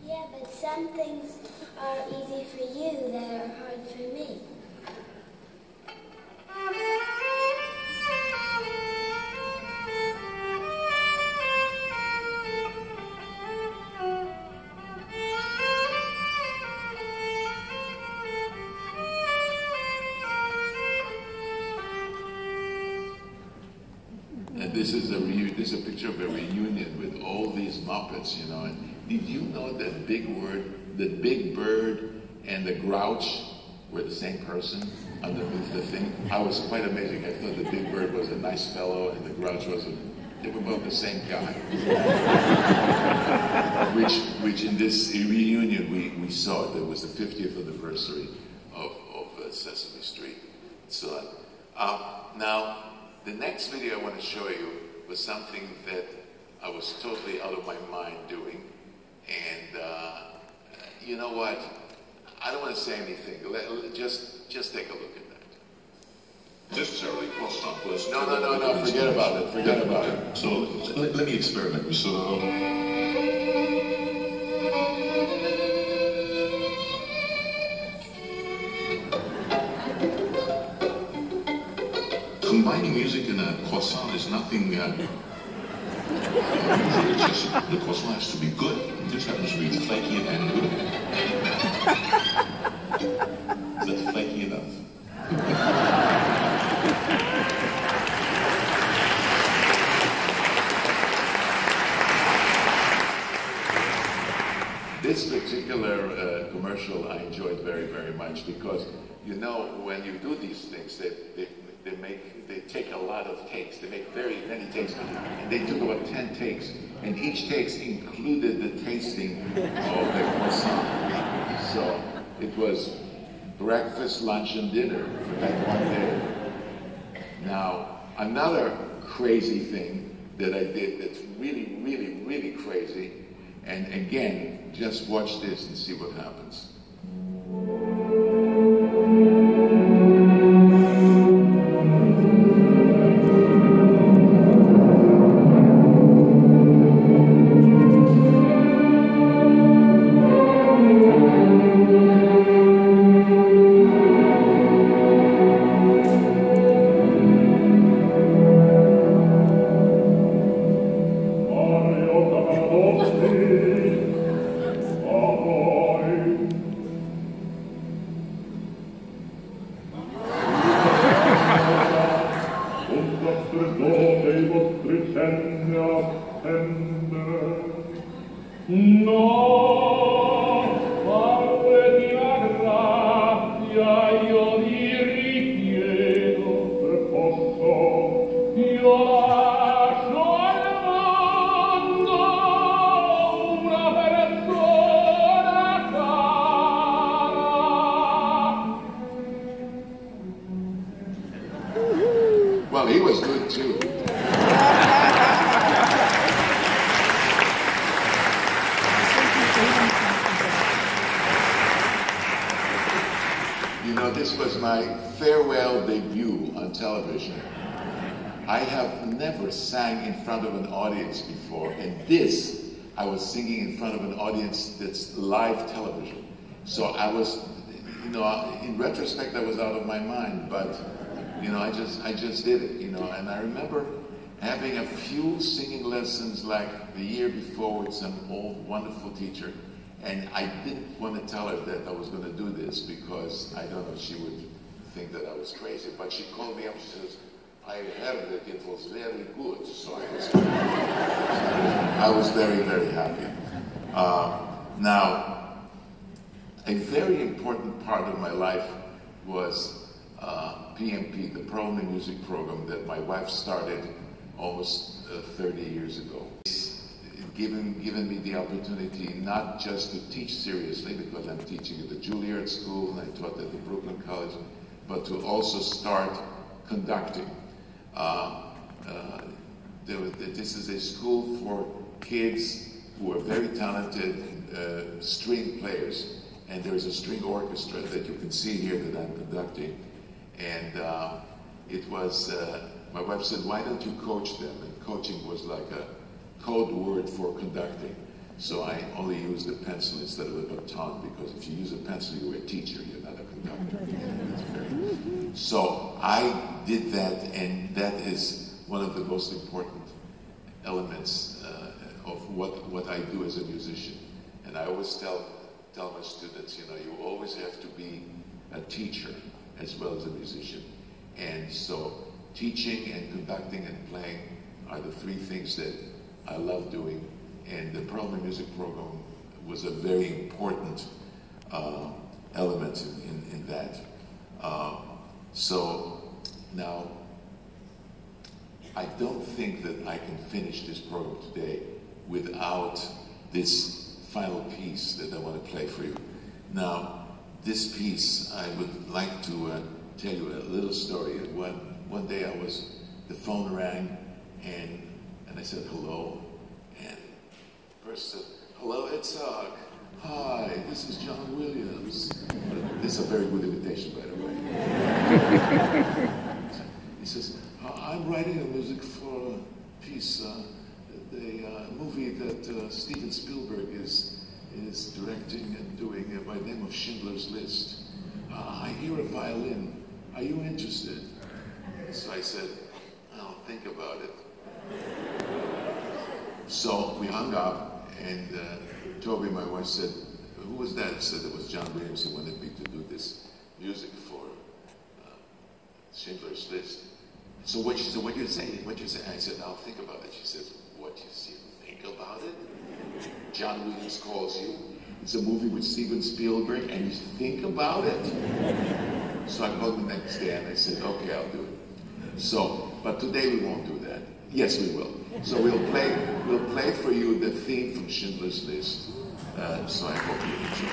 Yeah, but some things are easy for you that are hard for me. And this is a picture of a reunion with all these Muppets, and did you know that Big Bird and the Grouch were the same person underneath the thing? I was quite amazing. I thought the Big Bird was a nice fellow and the Grouch was they were both the same guy. which in this reunion we saw. It was the 50th anniversary of Sesame Street. So now the next video I want to show you was something that I was totally out of my mind doing. And you know what? I don't want to say anything. Just take a look at that. Necessarily croissant was... No, forget about it. Forget about it. So let me experiment. So... Combining music in a croissant is nothing... usually it's just the croissant has to be good. This happens to be flaky and good. Is that flaky enough? This particular commercial I enjoyed very, very much because, you know, when you do these things, they take a lot of takes. They make very many takes, and they took about 10 takes, and each take included the tasting of the croissant. So it was breakfast, lunch, and dinner for that one day. Now, another crazy thing that I did that's really, really, really crazy, and again, just watch this and see what happens. Well, he was good too. You know, this was my farewell debut on television. I have never sang in front of an audience before, and this, I was singing in front of an audience that's live television. So I was, you know, in retrospect, I was out of my mind, but, you know, I just did it, you know, and I remember having a few singing lessons like the year before with some old, wonderful teacher, and I didn't want to tell her that I was going to do this because I don't know, she would think that I was crazy, but she called me up, she says, I heard that it was very good, so I was very, very happy. Now, a very important part of my life was PMP, the Perlman music program that my wife started almost 30 years ago. It's given me the opportunity not just to teach seriously, because I'm teaching at the Juilliard School and I taught at the Brooklyn College, but to also start conducting. This is a school for kids who are very talented string players, and there's a string orchestra that you can see here that I'm conducting. And it was, my wife said, why don't you coach them? And coaching was like a code word for conducting. So I only used a pencil instead of a baton, because if you use a pencil, you're a teacher, you're not a conductor. So I did that, and that is one of the most important elements of what I do as a musician. And I always tell my students, you know, you always have to be a teacher as well as a musician. And so teaching and conducting and playing are the three things that I love doing, And the Perlman music program was a very important element in that. So now, I don't think that I can finish this program today without this final piece that I want to play for you. Now, this piece, I would like to tell you a little story. One day the phone rang, and I said hello, and the person said, "Hello, Itzhak. Hi, this is John Williams." This is a very good invitation, by the way. He says, "I'm writing a music for a piece, the movie that Steven Spielberg is directing and doing by the name of Schindler's List. I hear a violin. Are you interested?" So I said, "I'll think about it." So we hung up, and Toby, my wife, said, "Who was that?" I said, "It was John Williams. He wanted me to do this music for Schindler's List." So what she said, "What do you say? What do you say?" I said, "I'll think about it." She says, "What do you say? Think about it? John Williams calls you. It's a movie with Steven Spielberg, and you think about it?" So I called the next day, and I said, "Okay, I'll do it." So, but today we won't do that. Yes, we will. So we'll play for you the theme from Schindler's List. So I hope you enjoy.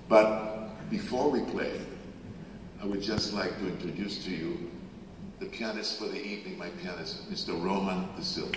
But before we play, I would just like to introduce to you the pianist for the evening, my pianist, Mr. Roman De Silva.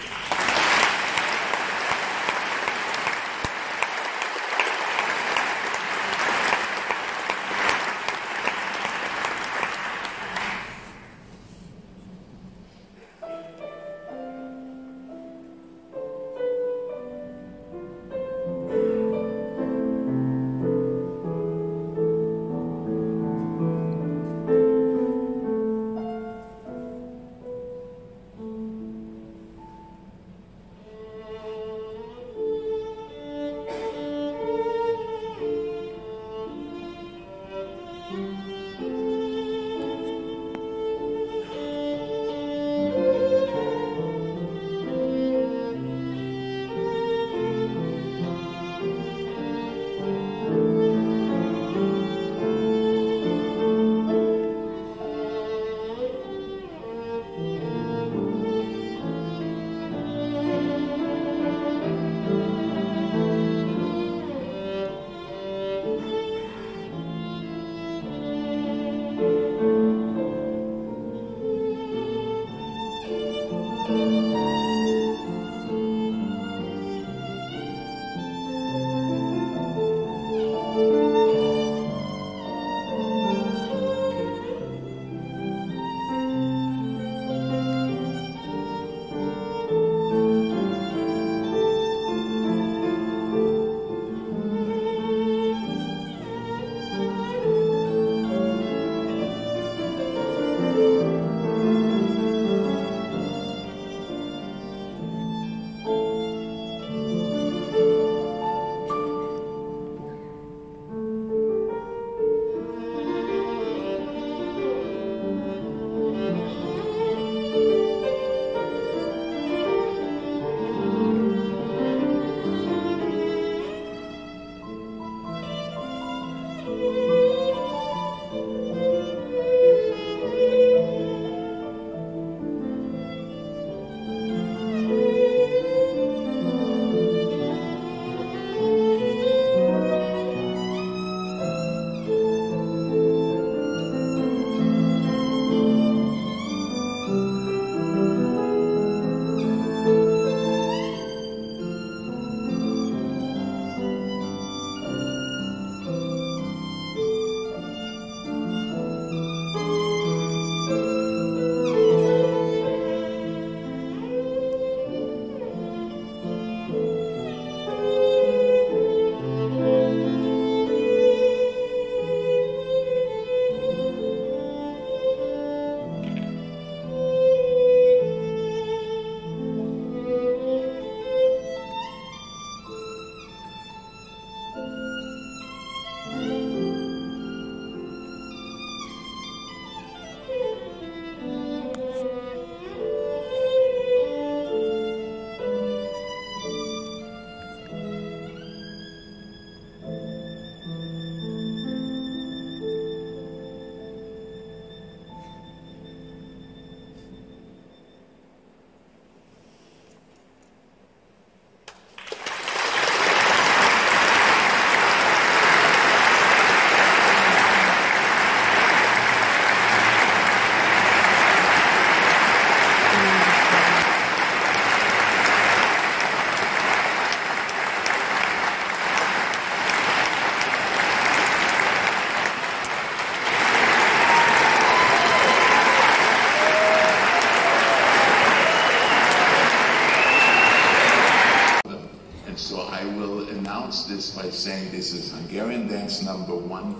saying this is Hungarian dance number 1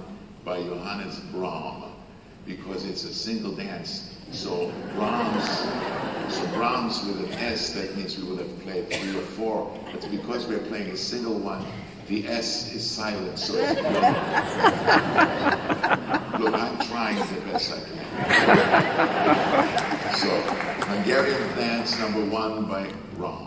by Johannes Brahms, because it's a single dance. So Brahms with an S, that means we would have played 3 or 4. But because we're playing a single one, the S is silent, so it's look, I'm trying the best I can. So, Hungarian dance number 1 by Brahms.